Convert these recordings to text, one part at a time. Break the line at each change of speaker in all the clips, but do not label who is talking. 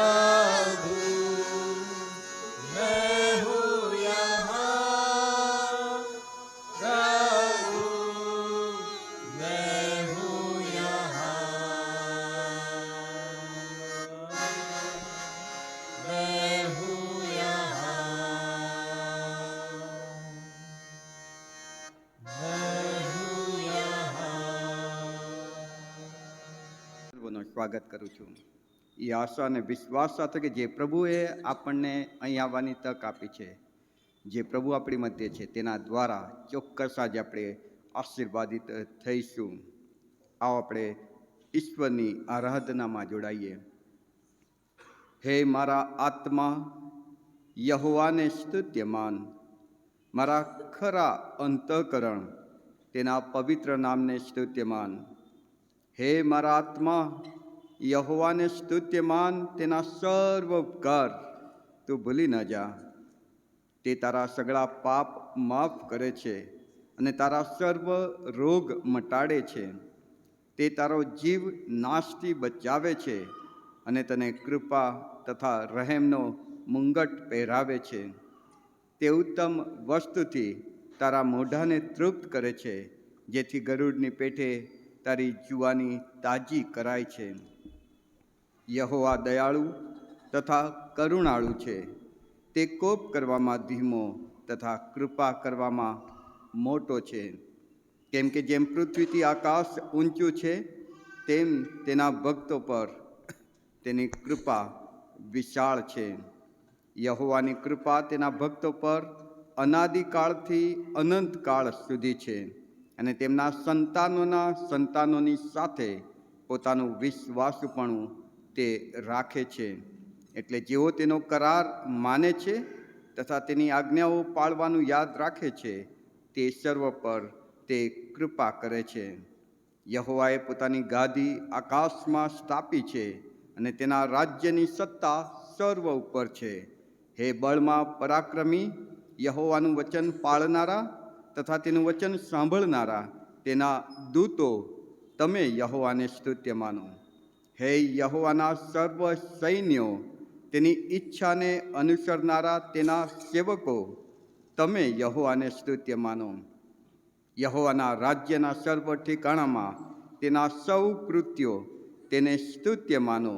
प्रभु मैं हूँ यहाँ, प्रभु मैं हूँ यहाँ, मैं हूँ यहाँ, मैं हूँ यहाँ।
સ્વાગત કરું છું એ આશા અને વિશ્વાસ સાથે કે જે પ્રભુએ આપણને અહીં આવવાની તક આપી છે, જે પ્રભુ આપણી મધ્ય છે, તેના દ્વારા ચોક્કસ આજે આપણે આશીર્વાદિત થઈશું. આવો આપણે ઈશ્વરની આરાધનામાં જોડાઈએ. હે મારા આત્મા યહોવાને સ્તુત્યમાન, મારા ખરા અંતઃકરણ તેના પવિત્ર નામને સ્તુત્યમાન. હે મારા આત્મા યહોવાને સ્તુત્યમાન, તેના સર્વ ઉપકાર તું ભૂલી ન જા. તે તારા સગળા પાપ માફ કરે છે અને તારા સર્વ રોગ મટાડે છે. તે તારો જીવ નાશથી બચાવે છે અને તને કૃપા તથા રહેમનો મુંગટ પહેરાવે છે. તે ઉત્તમ વસ્તુથી તારા મોઢાને તૃપ્ત કરે છે, જેથી ગરુડની પેઠે તારી જુવાની તાજી કરાય છે. યહોવા દયાળુ તથા કરુણાળુ છે. તે કોપ કરવામાં ધીમો તથા કૃપા કરવામાં મોટો છે. કેમ કે જેમ પૃથ્વીથી આકાશ ઊંચું છે, તેમ તેના ભક્તો પર તેની કૃપા વિશાળ છે. યહોવાની કૃપા તેના ભક્તો પર અનાદિકાળથી અનંતકાળ સુધી છે, અને તેમના સંતાનોના સંતાનોની સાથે પોતાનું વિશ્વાસુપણું તે રાખે છે. એટલે જેઓ તેનો કરાર માને છે તથા તેની આજ્ઞાઓ પાળવાનું યાદ રાખે છે, તે સર્વ પર તે કૃપા કરે છે. યહોવાએ પોતાની ગાદી આકાશમાં સ્થાપી છે અને તેના રાજ્યની સત્તા સર્વ ઉપર છે. હે બળમાં પરાક્રમી, યહોવાનું વચન પાળનારા તથા તેનું વચન સાંભળનારા તેના દૂતો, તમે યહોવાને સ્તુત્ય માનો. હે યહોવાના સર્વ સૈન્યો, તેની ઈચ્છાને અનુસરનારા તેના સેવકો, તમે યહોવાને સ્તુત્ય માનો. યહોવાના રાજ્યના સર્વ ઠેકાણામાં તેના સૌ કૃત્યો તેને સ્તુત્ય માનો.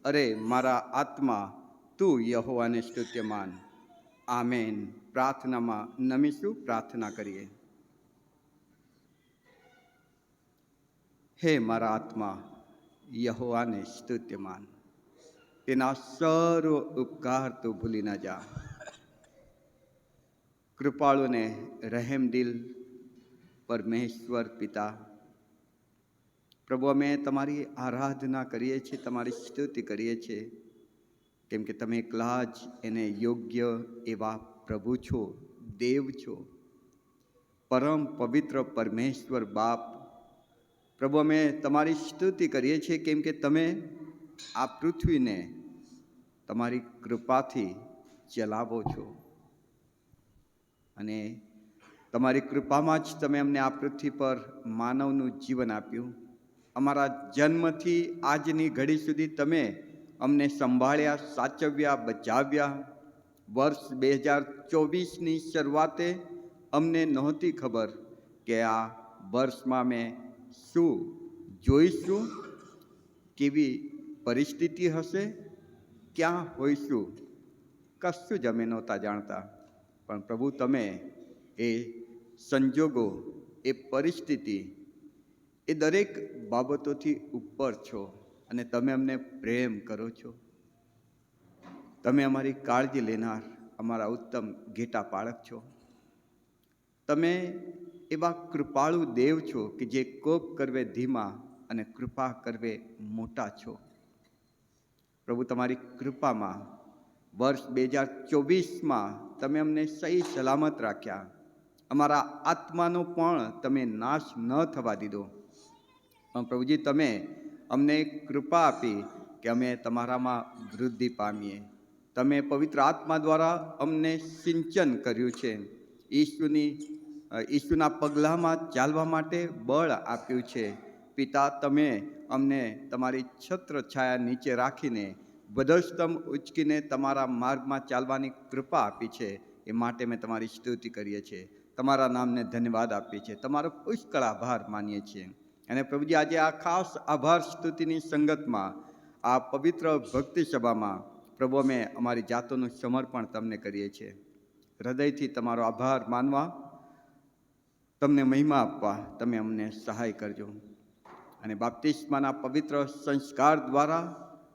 અરે મારા આત્મા, તું યહોવાને સ્તુત્ય માન. આમેન. પ્રાર્થનામાં નમીશું, પ્રાર્થના કરીએ. હે મારા આત્મા, યહોવાને સ્તુત્યમાન, તેના સર્વ ઉપકાર તું ભૂલી ન જા. કૃપાળુને રહેમદિલ પરમેશ્વર પિતા, પ્રભુ, અમે તમારી આરાધના કરીએ છીએ, તમારી સ્તુતિ કરીએ છીએ, કેમ કે તમે એકલા જ એને યોગ્ય એવા પ્રભુ છો, દેવ છો, પરમ પવિત્ર પરમેશ્વર બાપ. પ્રભુ, અમે તમારી સ્તુતિ કરીએ છીએ કેમ કે તમે આ પૃથ્વીને તમારી કૃપાથી ચલાવો છો, અને તમારી કૃપામાં જ તમે અમને આ પૃથ્વી પર માનવનું જીવન આપ્યું. અમારા જન્મથી આજની ઘડી સુધી તમે અમને સંભાળ્યા, સાચવ્યા, બચાવ્યા. વર્ષ 2024ની શરૂઆતે અમને નહોતી ખબર કે આ વર્ષમાં મેં શું જોઈશું, કેવી પરિસ્થિતિ હશે, ક્યાં હોઈશું, કશું જ અમે નહોતા જાણતા. પણ પ્રભુ, તમે એ સંજોગો, એ પરિસ્થિતિ, એ દરેક બાબતોથી ઉપર છો, અને તમે અમને પ્રેમ કરો છો. તમે અમારી કાળજી લેનાર, અમારા ઉત્તમ ઘેટા પાળક છો. તમે એવા કૃપાળુ દેવ છો કે જે કોપ કરવે ધીમા અને કૃપા કરવે મોટા છો. પ્રભુ, તમારી કૃપામાં વર્ષ 2024માં તમે અમને સહી સલામત રાખ્યા. અમારા આત્માનો પણ તમે નાશ ન થવા દીધો. પણ પ્રભુજી, તમે અમને કૃપા આપી કે અમે તમારામાં વૃદ્ધિ પામીએ. તમે પવિત્ર આત્મા દ્વારા અમને સિંચન કર્યું છે. ઈસુના પગલામાં ચાલવા માટે બળ આપ્યું છે. પિતા, તમે અમને તમારી છત્ર છાયા નીચે રાખીને વધસ્તંભ ઉચકીને તમારા માર્ગમાં ચાલવાની કૃપા આપી છે. એ માટે મેં તમારી સ્તુતિ કરીએ છીએ, તમારા નામને ધન્યવાદ આપીએ છીએ, તમારો પુષ્કળ આભાર માનીએ છીએ. અને પ્રભુજી, આજે આ ખાસ આભાર સ્તુતિની સંગતમાં, આ પવિત્ર ભક્તિ સભામાં પ્રભુ, અમે અમારી જાતોનું સમર્પણ તમને કરીએ છીએ. હૃદયથી તમારો આભાર માનવા, તમને મહિમા આપવા તમે અમને સહાય કરજો. અને બાપ્તિસ્માના પવિત્ર સંસ્કાર દ્વારા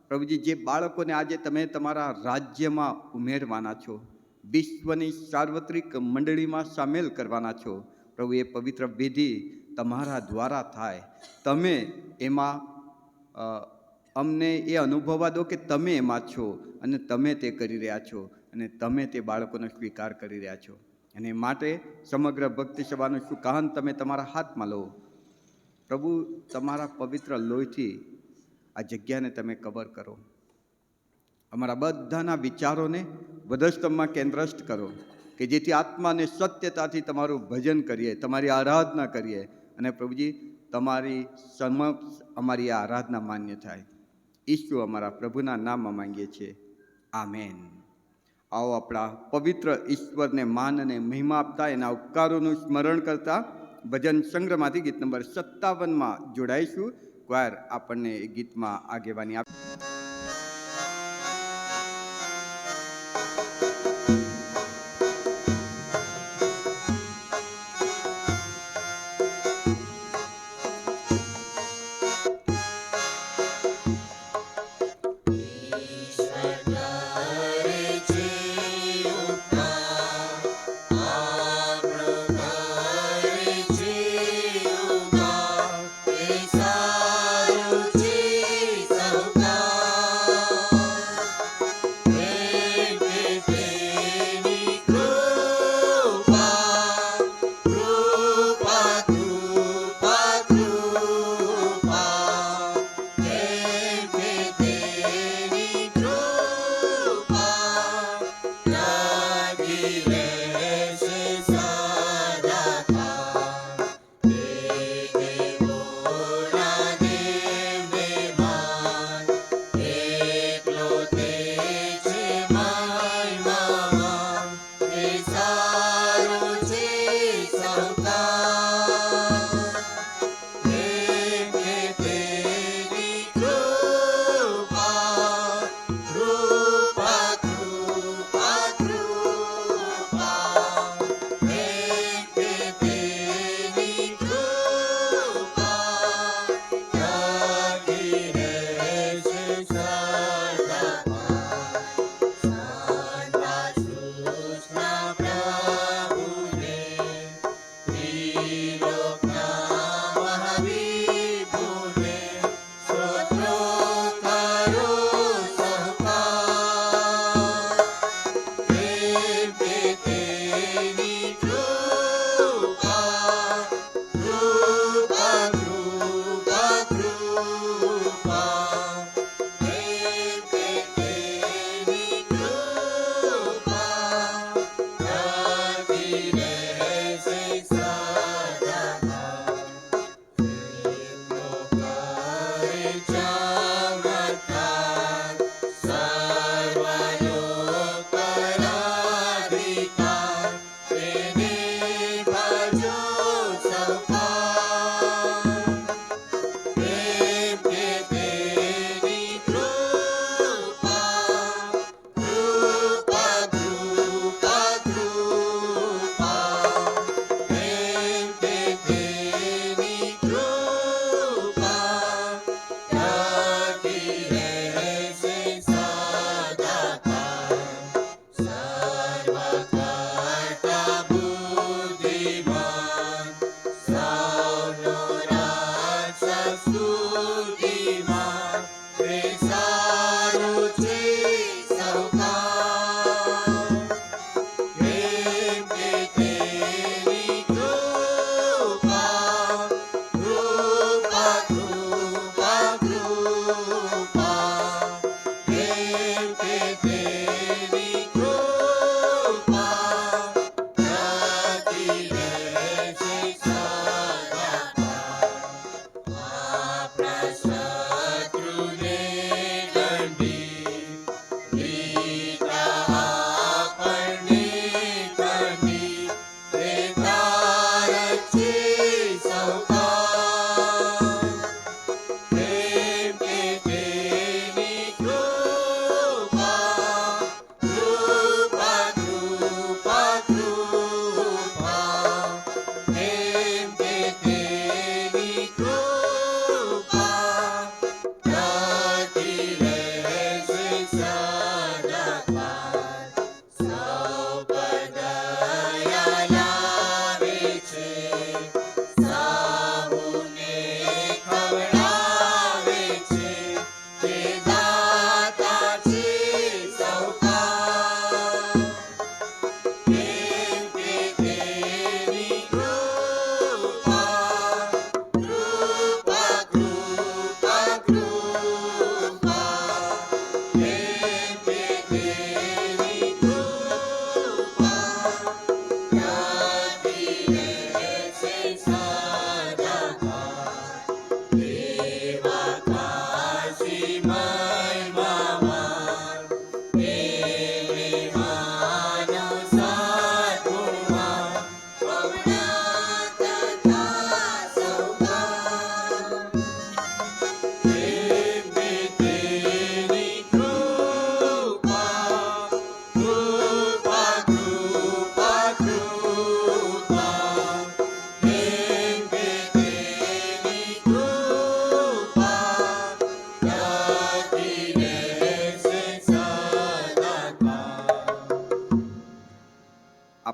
પ્રભુજી, જે બાળકોને આજે તમે તમારા રાજ્યમાં ઉમેરવાના છો, વિશ્વની સાર્વત્રિક મંડળીમાં સામેલ કરવાના છો, પ્રભુ, એ પવિત્ર વિધિ તમારા દ્વારા થાય. તમે એમાં અમને એ અનુભવવા દો કે તમે એમાં છો અને તમે તે કરી રહ્યા છો અને તમે તે બાળકોનો સ્વીકાર કરી રહ્યા છો. અને માટે સમગ્ર ભક્તિ સભાનું સુકાન તમે તમારા હાથમાં લો. પ્રભુ, તમારા પવિત્ર લોહીથી આ જગ્યાને તમે કવર કરો. અમારા બધાના વિચારોને વધસ્તંભમાં કેન્દ્રસ્થ કરો, કે જેથી આત્માને સત્યતાથી તમારું ભજન કરીએ, તમારી આરાધના કરીએ. અને પ્રભુજી, તમારી સમક્ષ અમારી આ આરાધના માન્ય થાય. ઈસુ અમારા પ્રભુના નામમાં માંગીએ છીએ, આમેન. આવો આપણા પવિત્ર ઈશ્વરને માન અને મહિમા આપતા, એના ઉપકારોનું સ્મરણ કરતા ભજન સંગ્રહમાંથી ગીત નંબર 57માં જોડાઈશું. ક્વાયર આપણને એ ગીતમાં આગેવાની આપે.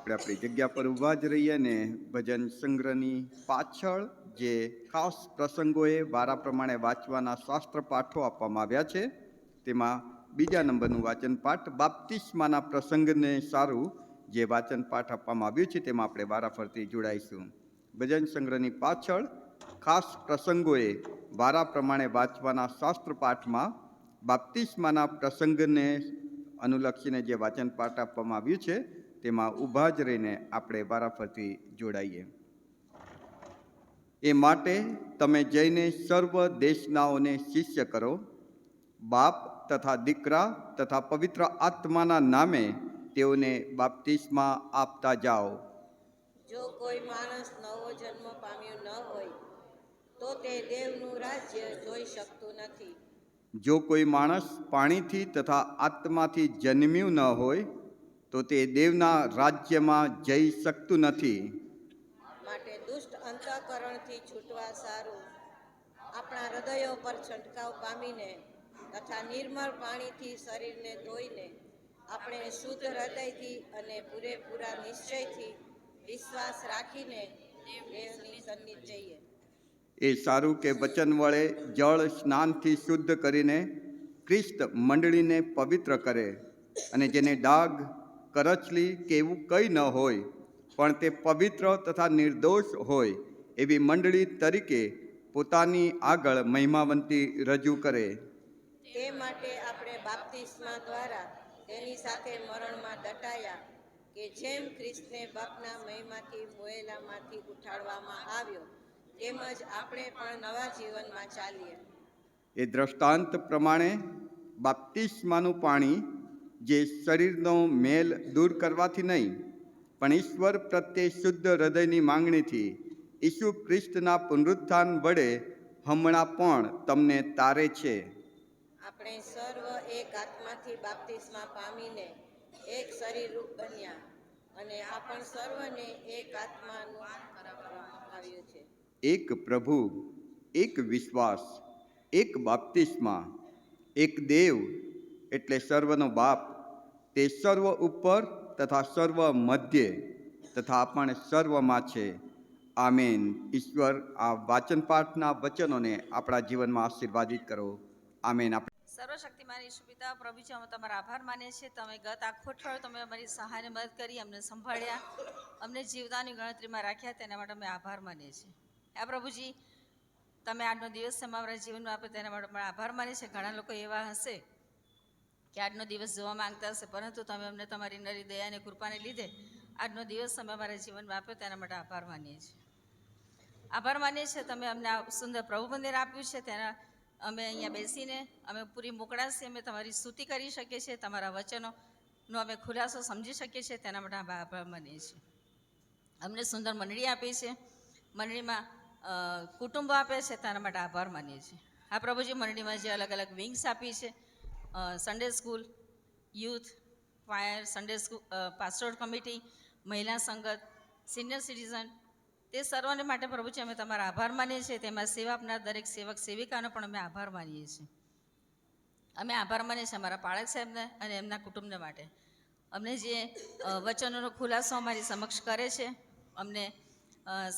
આપણે આપણી જગ્યા પર ઊભા જ રહીએ ને ભજન સંગ્રહની પાછળ જે ખાસ પ્રસંગોએ વારા પ્રમાણે વાંચવાના શાસ્ત્ર પાઠો આપવામાં આવ્યા છે તેમાં બીજા નંબરનું વાચન પાઠ બાપ્તિસ્માના પ્રસંગને સારું જે વાચન પાઠ આપવામાં આવ્યું છે તેમાં આપણે વારાફરતી જોડાઈશું. ભજન સંગ્રહની પાછળ ખાસ પ્રસંગોએ વારા પ્રમાણે વાંચવાના શાસ્ત્ર પાઠમાં બાપ્તિસ્માના પ્રસંગને અનુલક્ષીને જે વાચન પાઠ આપવામાં આવ્યું છે તેમાં ઊભા જ રહીને આપણે વારાફરતી જોડાઈએ. એ માટે તમે જઈને સર્વ દેશનાઓને શિષ્ય કરો, બાપ તથા દીકરા તથા પવિત્ર આત્માના નામે તેઓને બાપ્તિસ્મા આપતા જાઓ.
જો કોઈ માણસ નવો જન્મ પામ્યો ન હોય તો તે દેવનું રાજ્ય જોઈ શકતું નથી.
જો કોઈ માણસ પાણીથી તથા આત્માથી જન્મ્યું ન હોય તો તે દેવના રાજ્યમાં જઈ શકતું નથી.
માટે દુષ્ટ અંતઃકરણથી છૂટવા સારું આપણા હૃદયો પર છંટકાવ પામીને તથા નિર્મળ પાણીથી શરીરને ધોઈને આપણે શુદ્ધ હૃદયથી અને પૂરેપૂરા નિશ્ચયથી વિશ્વાસ રાખીને દેવની સન્નિધ જઈએ.
એ સારું કે વચન વડે જળ સ્નાનથી શુદ્ધ કરીને ખ્રિસ્ત મંડળીને પવિત્ર કરે અને જેને ડાઘ કરચલી કે એવું કંઈ ન હોય પણ તે પવિત્ર તથા નિર્દોષ હોય એવી મંડળી તરીકે પોતાની આગળ મહિમાવંતી રજૂ કરે.
તે માટે આપણે બાપ્તિસ્મા દ્વારા તેની સાથે મરણમાં દટાયા કે જેમ ખ્રિસ્તને બાપના મહિમાથી મોયેલામાંથી ઉઠાડવામાં આવ્યો તેમજ આપણે પણ નવા જીવનમાં ચાલીએ.
એ દ્રષ્ટાંત પ્રમાણે બાપ્તિસ્માનું પાણી જે શરીરનો મેલ દૂર કરવાથી નહીં પણ ઈશ્વર પ્રત્યે શુદ્ધ હૃદયની માંગણીથી ઈસુ ખ્રિસ્તના પુનરુત્થાન વડે હમણાં પણ તમને તારે છે.
આપણે સર્વ એક આત્માથી બાપ્તિસ્મા પામીને એક શરીર રૂપ બન્યા અને આપણ સર્વને એક આત્માનું કરવામાં આવ્યું છે.
એક પ્રભુ, એક વિશ્વાસ, એક બાપ્તિસ્મા, એક દેવ એટલે સર્વનો બાપ, તે સર્વ ઉપર તથા સર્વ મધ્યે તથા પણ સર્વમાં છે. આમેન. ઈશ્વર આ વાચન પાઠના વચનોને આપણા જીવનમાં આશીર્વાદિત કરો. આમેન.
સર્વશક્તિમાન ઈશુ પિતા પ્રભુજી, અમે તમારા આભાર માનીએ છીએ. તમે ગત આખો અઠવાડિયો તમે અમારી સહાયને મદદ કરી, અમને સંભાળ્યા, અમને જીવતાની ગણતરીમાં રાખ્યા, તેના માટે અમે આભાર માનીએ છીએ. આ પ્રભુજી, તમે આજનો દિવસ અમારા જીવનમાં આપ્યો તેના માટે અમે આભાર માનીએ છીએ. ઘણા લોકો એવા હશે કે આજનો દિવસ જોવા માંગતા હશે, પરંતુ તમે અમને તમારી નરી દયા અને કૃપાને લીધે આજનો દિવસ અમે અમારા જીવનમાં આપ્યો તેના માટે આભાર માનીએ છીએ. આભાર માનીએ છીએ તમે અમને આ સુંદર પ્રભુ મંદિર આપ્યું છે, તેના અમે અહીંયા બેસીને અમે પૂરી મોકળાશથી અમે તમારી સ્તુતિ કરી શકીએ છીએ, તમારા વચનોનો અમે ખુલાસો સમજી શકીએ છીએ, તેના માટે અમે આભાર માનીએ છીએ. અમને સુંદર મંડળી આપી છે, મંડળીમાં કુટુંબો આપે છે, તેના માટે આભાર માનીએ છીએ. આ પ્રભુજી, મંડળીમાં જે અલગ અલગ વિંગ્સ આપી છે, Sunday school, youth, fire, Sunday school, pastoral committee, મહિલા સંગત, સિનિયર સિટીઝન, તે સર્વને માટે પ્રભુજી અમે તમારા આભાર માનીએ છીએ. તેમાં સેવા આપનાર દરેક સેવક સેવિકાનો પણ અમે આભાર માનીએ છીએ. અમે આભાર માનીએ છીએ અમારા પાળક સાહેબને અને એમના કુટુંબને માટે. અમને જે વચનોનો ખુલાસો અમારી સમક્ષ કરે છે, અમને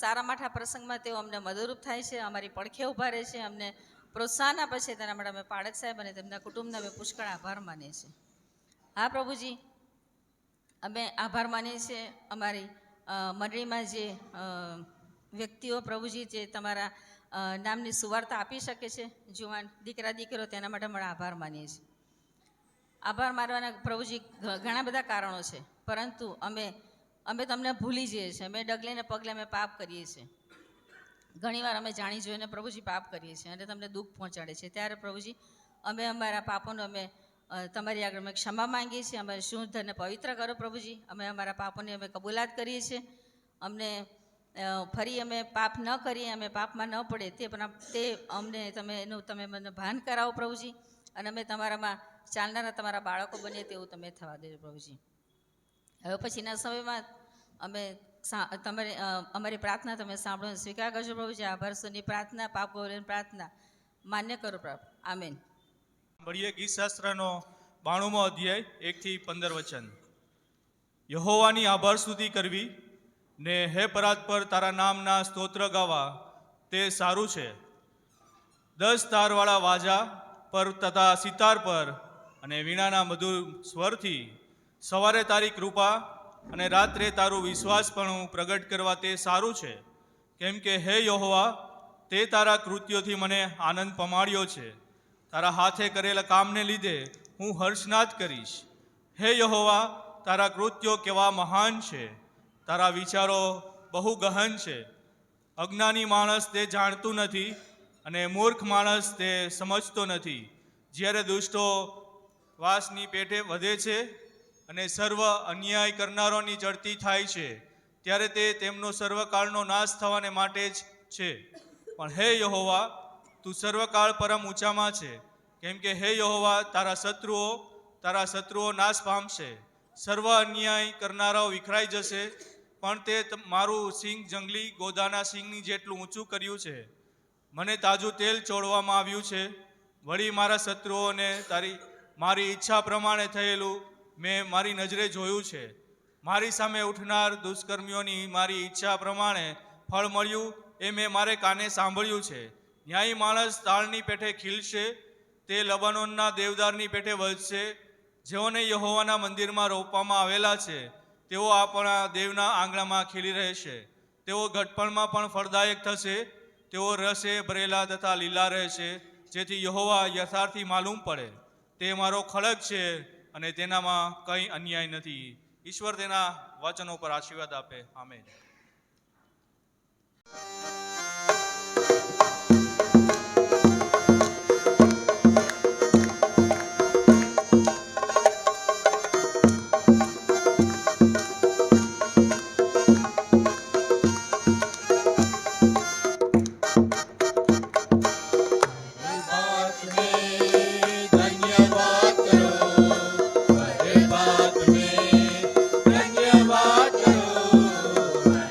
સારા માઠા પ્રસંગમાં તેઓ અમને મદદરૂપ થાય છે, અમારી પડખે ઊભા રહે છે, અમને પ્રોત્સાહન આપે છે, તેના માટે અમે પાળક સાહેબ અને તેમના કુટુંબને અમે પુષ્કળ આભાર માનીએ છીએ. હા પ્રભુજી, અમે આભાર માનીએ છીએ અમારી મંડળીમાં જે વ્યક્તિઓ પ્રભુજી જે તમારા નામની સુવાર્તા આપી શકે છે, જુવાન દીકરા દીકરીઓ, તેના માટે અમે આભાર માનીએ છીએ. આભાર માનવાના પ્રભુજી ઘણા બધા કારણો છે, પરંતુ અમે તમને ભૂલી જઈએ છીએ. અમે ડગલે ને પગલે અમે પાપ કરીએ છીએ. ઘણીવાર અમે જાણી જોઈને પ્રભુજી પાપ કરીએ છીએ અને તમને દુઃખ પહોંચાડે છે. ત્યારે પ્રભુજી અમે અમારા પાપોનો અમે તમારી આગળ અમે ક્ષમા માંગીએ છીએ. અમે શુદ્ધ અને પવિત્ર કરો પ્રભુજી. અમે અમારા પાપોની અમે કબૂલાત કરીએ છીએ. અમને ફરી અમે પાપ ન કરીએ, અમે પાપમાં ન પડે તે અમને તમે મને ભાન કરાવો પ્રભુજી, અને અમે તમારામાં ચાલનારા તમારા બાળકો બનીએ તેવું તમે થવા દેજો પ્રભુજી. હવે પછીના સમયમાં અમારી પ્રાર્થના તમે સાંભળો સ્વીકાર કરજો પ્રભુજી. આભાર સુની પ્રાર્થના, પાપ ગૌરવની પ્રાર્થના માન્ય કરો પ્રભુ. આમેન.
ભણીએ ગીતશાસ્ત્રનો 92મો અધ્યાય 1 થી 15 વચન. યહોવાની આભાર સ્તુતિ કરવી ને હે પરાત્પર તારા નામના સ્તોત્ર ગાવા તે સારું છે. 10 તારવાળા વાજા પર તથા સિતાર પર અને વીણાના મધુર સ્વરથી સવારે તારી કૃપા અને રાત્રે તારું વિશ્વાસપણું પ્રગટ કરવા તે સારું છે. કેમ કે હે યહોવા, તે તારા કૃત્યોથી મને આનંદ પમાડ્યો છે. તારા હાથે કરેલા કામને લીધે હું હર્ષનાદ કરીશ. હે યહોવા, તારા કૃત્યો કેવા મહાન છે. તારા વિચારો બહુ ગહન છે. અજ્ઞાની માણસ તે જાણતું નથી અને મૂર્ખ માણસ તે સમજતો નથી. જ્યારે દુષ્ટો વાસની પેટે વધે છે અને સર્વ અન્યાય કરનારોની ચડતી થાય છે, ત્યારે તે તેમનો સર્વકાળનો નાશ થવાને માટે જ છે. પણ હે યહોવા, તું સર્વકાળ પરમ ઊંચામાં છે. કેમ કે હે યહોવા, તારા શત્રુઓ નાશ પામશે. સર્વ અન્યાય કરનારાઓ વિખરાઈ જશે. પણ તે મારું સિંગ જંગલી ગોદાના સિંગની જેટલું ઊંચું કર્યું છે. મને તાજું તેલ ચોળવામાં આવ્યું છે. વળી મારા શત્રુઓને મારી ઈચ્છા પ્રમાણે થયેલું મેં મારી નજરે જોયું છે. મારી સામે ઉઠનાર દુષ્કર્મીઓની મારી ઈચ્છા પ્રમાણે ફળ મળ્યું એ મેં મારે કાને સાંભળ્યું છે. ન્યાયી માણસ તાળની પેઠે ખીલશે, તે લબાનોનના દેવદારની પેઠે વધશે. જેઓને યહોવાના મંદિરમાં રોપવામાં આવેલા છે, તેઓ આપણા દેવના આંગણામાં ખીલી રહેશે. તેઓ ઘટપણમાં પણ ફળદાયક થશે. તેઓ રસે ભરેલા તથા લીલા રહેશે, જેથી યહોવા યથાર્થી માલુમ પડે. તે મારો ખડગ છે અને તેનામાં કંઈ અન્યાય નથી. ઈશ્વર તેના વચનો પર આશીર્વાદ આપે. આમેન.
धन्यवाद करो,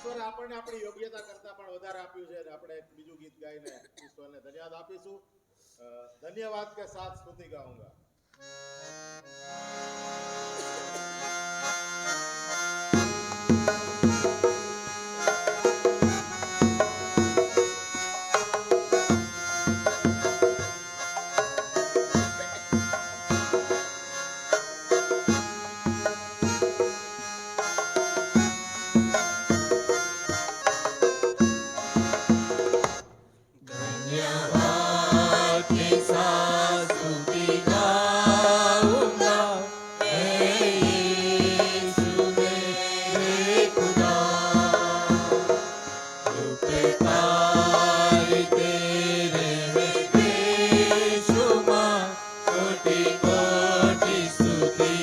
ઈશ્વરે આપણને આપણી યોગ્યતા કરતા પણ વધારે આપ્યું છે અને આપણે એક બીજું ગીત ગાઈને ઈશ્વરને ધન્યવાદ આપીશું. ધન્યવાદ કે સાથ સ્તુતિ ગાઉંગા.
धन्यवाद के साथ स्तुति गाऊंगा, हे यीशु मेरे खुदा। उपकार तेरे हैं बेशुमार, कोटि कोटि स्तुति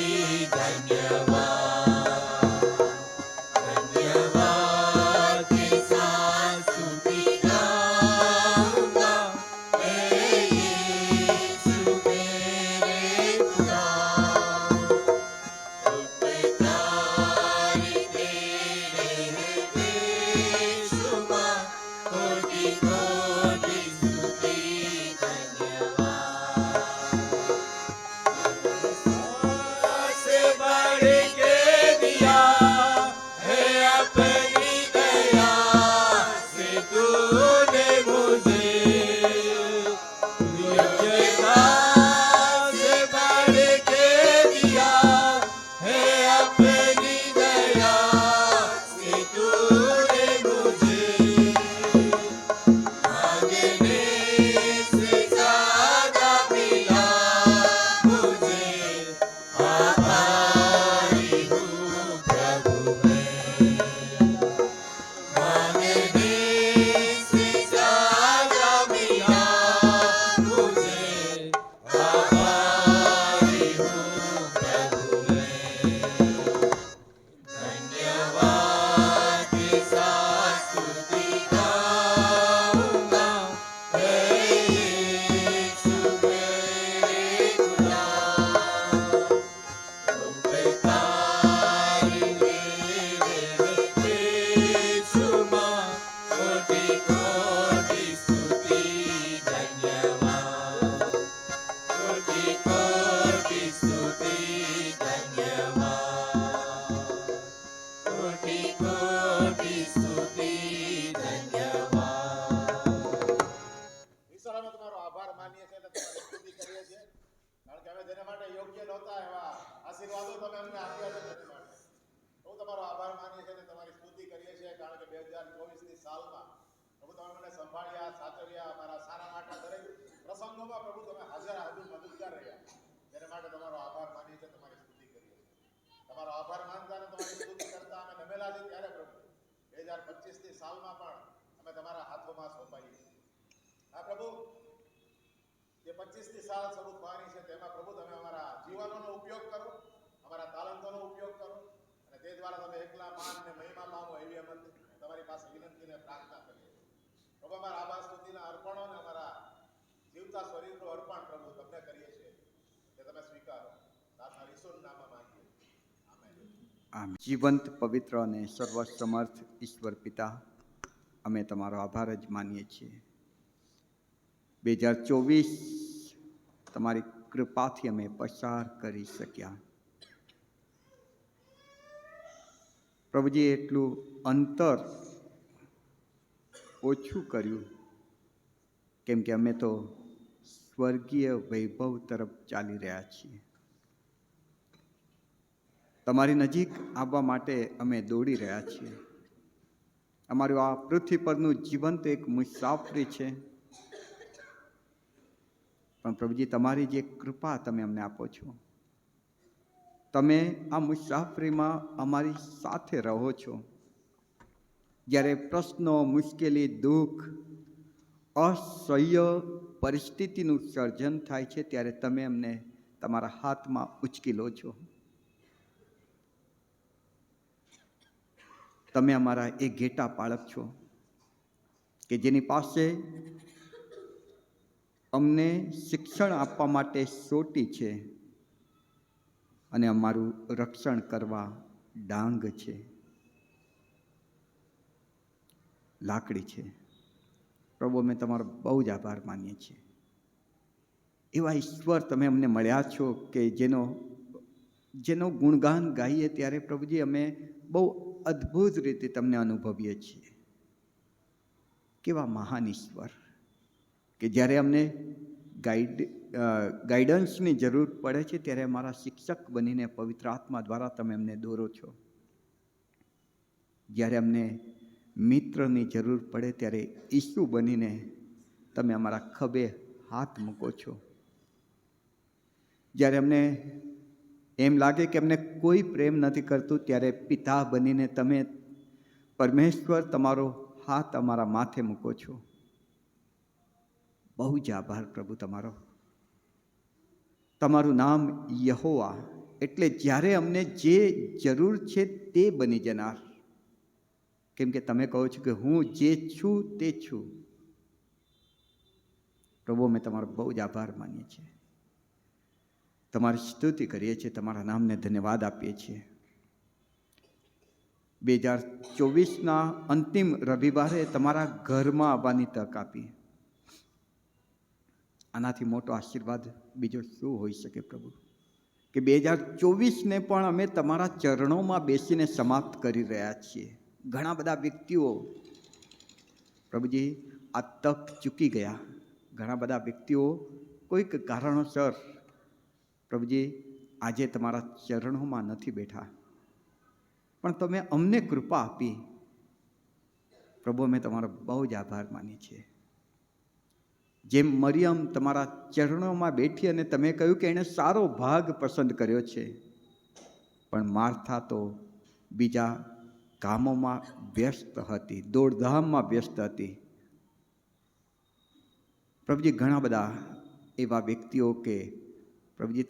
धन्यवाद। धन्यवाद के साथ स्तुति गाऊंगा, हे यीशु मेरे खुदा। उपकार तेरे हैं बेशुमार, कोटि कोटि स्तुति धन्यवाद। से बढ़ के दिया है अपनी दया से तूने मुझे, योग्यता से बढ़ के दिया है अपनी दया से तूने मुझे, मांगने से ज्यादा मिला मुझे, आभारी हूँ प्रभु मैं। मांगने से ज्यादा मिला मुझे, आभारी हूँ प्रभु मैं। धन्यवाद के साथ स्तुति गाऊंगा, हे यीशु मेरे खुदा। उपकार तेरे हैं बेशुमार, कोटि कोटि स्तुति धन्यवाद। कोटि कोटि स्तुति धन्यवाद। कोटि कोटि स्तुति धन्यवाद।
ઈશ્વરનો તમારો આભાર માનીએ છીએ અને તમારી સ્તુતિ કરીએ છીએ, કારણ કે અમે જેના માટે યોગ્ય નહોતા એવા આશીર્વાદો તમે અમને આપ્યા છે તેના માટે. હું તમારો આભાર માનીએ છીએ અને તમારી સ્તુતિ કરીએ છીએ, કારણ કે 2024ની સાલમાં પ્રભુ તમે મને સંભાળ્યા, સાચવ્યા, અમારા સારા માટે દરેક પ્રસંગોમાં પ્રભુ તમે હાજર મદદગાર રહ્યા, તેના માટે તમારો આભાર માનીએ છીએ, તમારી સ્તુતિ કરીએ છીએ. તમારો આભાર માનતા અને તમારી સ્તુતિ કરતા અમે નમેલા છે ત્યારે પ્રભુ 2025ની સાલમાં પણ અમે તમારા હાથોમાં સોંપાઈએ છીએ. આ પ્રભુ જે 25ની સાલ શરૂ થવાની છે તેમાં પ્રભુ તમે અમારા જીવનોનો ઉપયોગ કરો, અમારા તાલંતોનો ઉપયોગ કરો અને તે દ્વારા તમે એકલા માન અને મહિમા પામો એવી અમે તમારી પાસે વિનંતી અને પ્રાર્થના કરીએ છીએ. પ્રભુ અમારા આભાર સ્તુતિના અર્પણો અને અમારા જીવતા શરીરનું અર્પણ પ્રભુ તમને કરીએ છીએ, તે તમે સ્વીકારો. તારા ઈશ્વરના નામમાં માંગીએ છીએ. આમેન.
આમ જીવંત પવિત્ર અને સર્વસમર્થ ઈશ્વર પિતા, અમે તમારો આભાર જ માનીએ છીએ. 2024 તમારી કૃપાથી અમે પસાર કરી શક્યા. પ્રભુજી એટલું અંતર ઓછું કર્યું, કેમ કે અમે તો સ્વર્ગીય વૈભવ તરફ ચાલી રહ્યા છીએ. તમારી નજીક આવવા માટે અમે દોડી રહ્યા છીએ. અમારું આ પૃથ્વી પરનું જીવન તો એક મુસાફરી છે, પણ પ્રભુજી તમારી જે કૃપા તમે અમને આપો છો, તમે આ મુસાફરીમાં અમારી સાથે રહો છો. જ્યારે પ્રશ્નો, મુશ્કેલી, દુઃખ, અસહ્ય પરિસ્થિતિનું સર્જન થાય છે, ત્યારે તમે અમને તમારા હાથમાં ઉચકી લો છો. તમે અમારા એ ઘેટા પાળક છો કે જેની પાસે અમને શિક્ષણ આપવા માટે સોટી છે અને અમારું રક્ષણ કરવા ડાંગ છે. લાકડી છે. પ્રભુ અમે તમારો બહુ જ આભાર માનીએ છીએ. એવા ઈશ્વર તમે અમને મળ્યા છો કે જેનો ગુણગાન ગાઈએ ત્યારે પ્રભુજી અમે બહુ અદ્ભુત રીતે તમને અનુભવીએ છીએ. કેવા મહાન ઈશ્વર કે જ્યારે અમને ગાઈડન્સની જરૂર પડે છે ત્યારે અમારા શિક્ષક બનીને પવિત્ર આત્મા દ્વારા તમે અમને દોરો છો. જ્યારે અમને મિત્રની જરૂર પડે ત્યારે ઈસુ બનીને તમે અમારા ખભે હાથ મૂકો છો. જ્યારે અમને એમ લાગે કે અમને કોઈ પ્રેમ નથી કરતું ત્યારે પિતા બનીને તમે પરમેશ્વર તમારો હાથ અમારા માથે મૂકો છો. બહુ જ આભાર પ્રભુ તમારો. તમારું નામ યહોવા એટલે જ્યારે અમને જે જરૂર છે તે બની જનાર. કેમ કે તમે કહો છો કે હું જે છું તે છું. પ્રભુ અમે તમારો બહુ જ આભાર માનીએ છીએ. તમારી સ્તુતિ કરીએ છીએ, તમારા નામને ધન્યવાદ આપીએ છીએ. 2024ના અંતિમ રવિવારે તમારા ઘરમાં આવવાની તક આપી. આનાથી મોટો આશીર્વાદ બીજો શું હોઈ શકે પ્રભુ? કે 2024ને પણ અમે તમારા ચરણોમાં બેસીને સમાપ્ત કરી રહ્યા છીએ. ઘણા બધા વ્યક્તિઓ પ્રભુજી આ તક ચૂકી ગયા. ઘણા બધા વ્યક્તિઓ કોઈક કારણોસર પ્રભુજી આજે તમારા ચરણોમાં નથી બેઠા, પણ તમે અમને કૃપા આપી. પ્રભુ અમે તમારો બહુ જ આભાર માનીએ છીએ. જેમ મરિયમ તમારા ચરણોમાં બેઠી અને તમે કહ્યું કે એણે સારો ભાગ પસંદ કર્યો છે, પણ માર્થા તો બીજા કામોમાં વ્યસ્ત હતી, દોડધામમાં વ્યસ્ત હતી. પ્રભુજી ઘણા બધા એવા વ્યક્તિઓ કે પ્રભુજી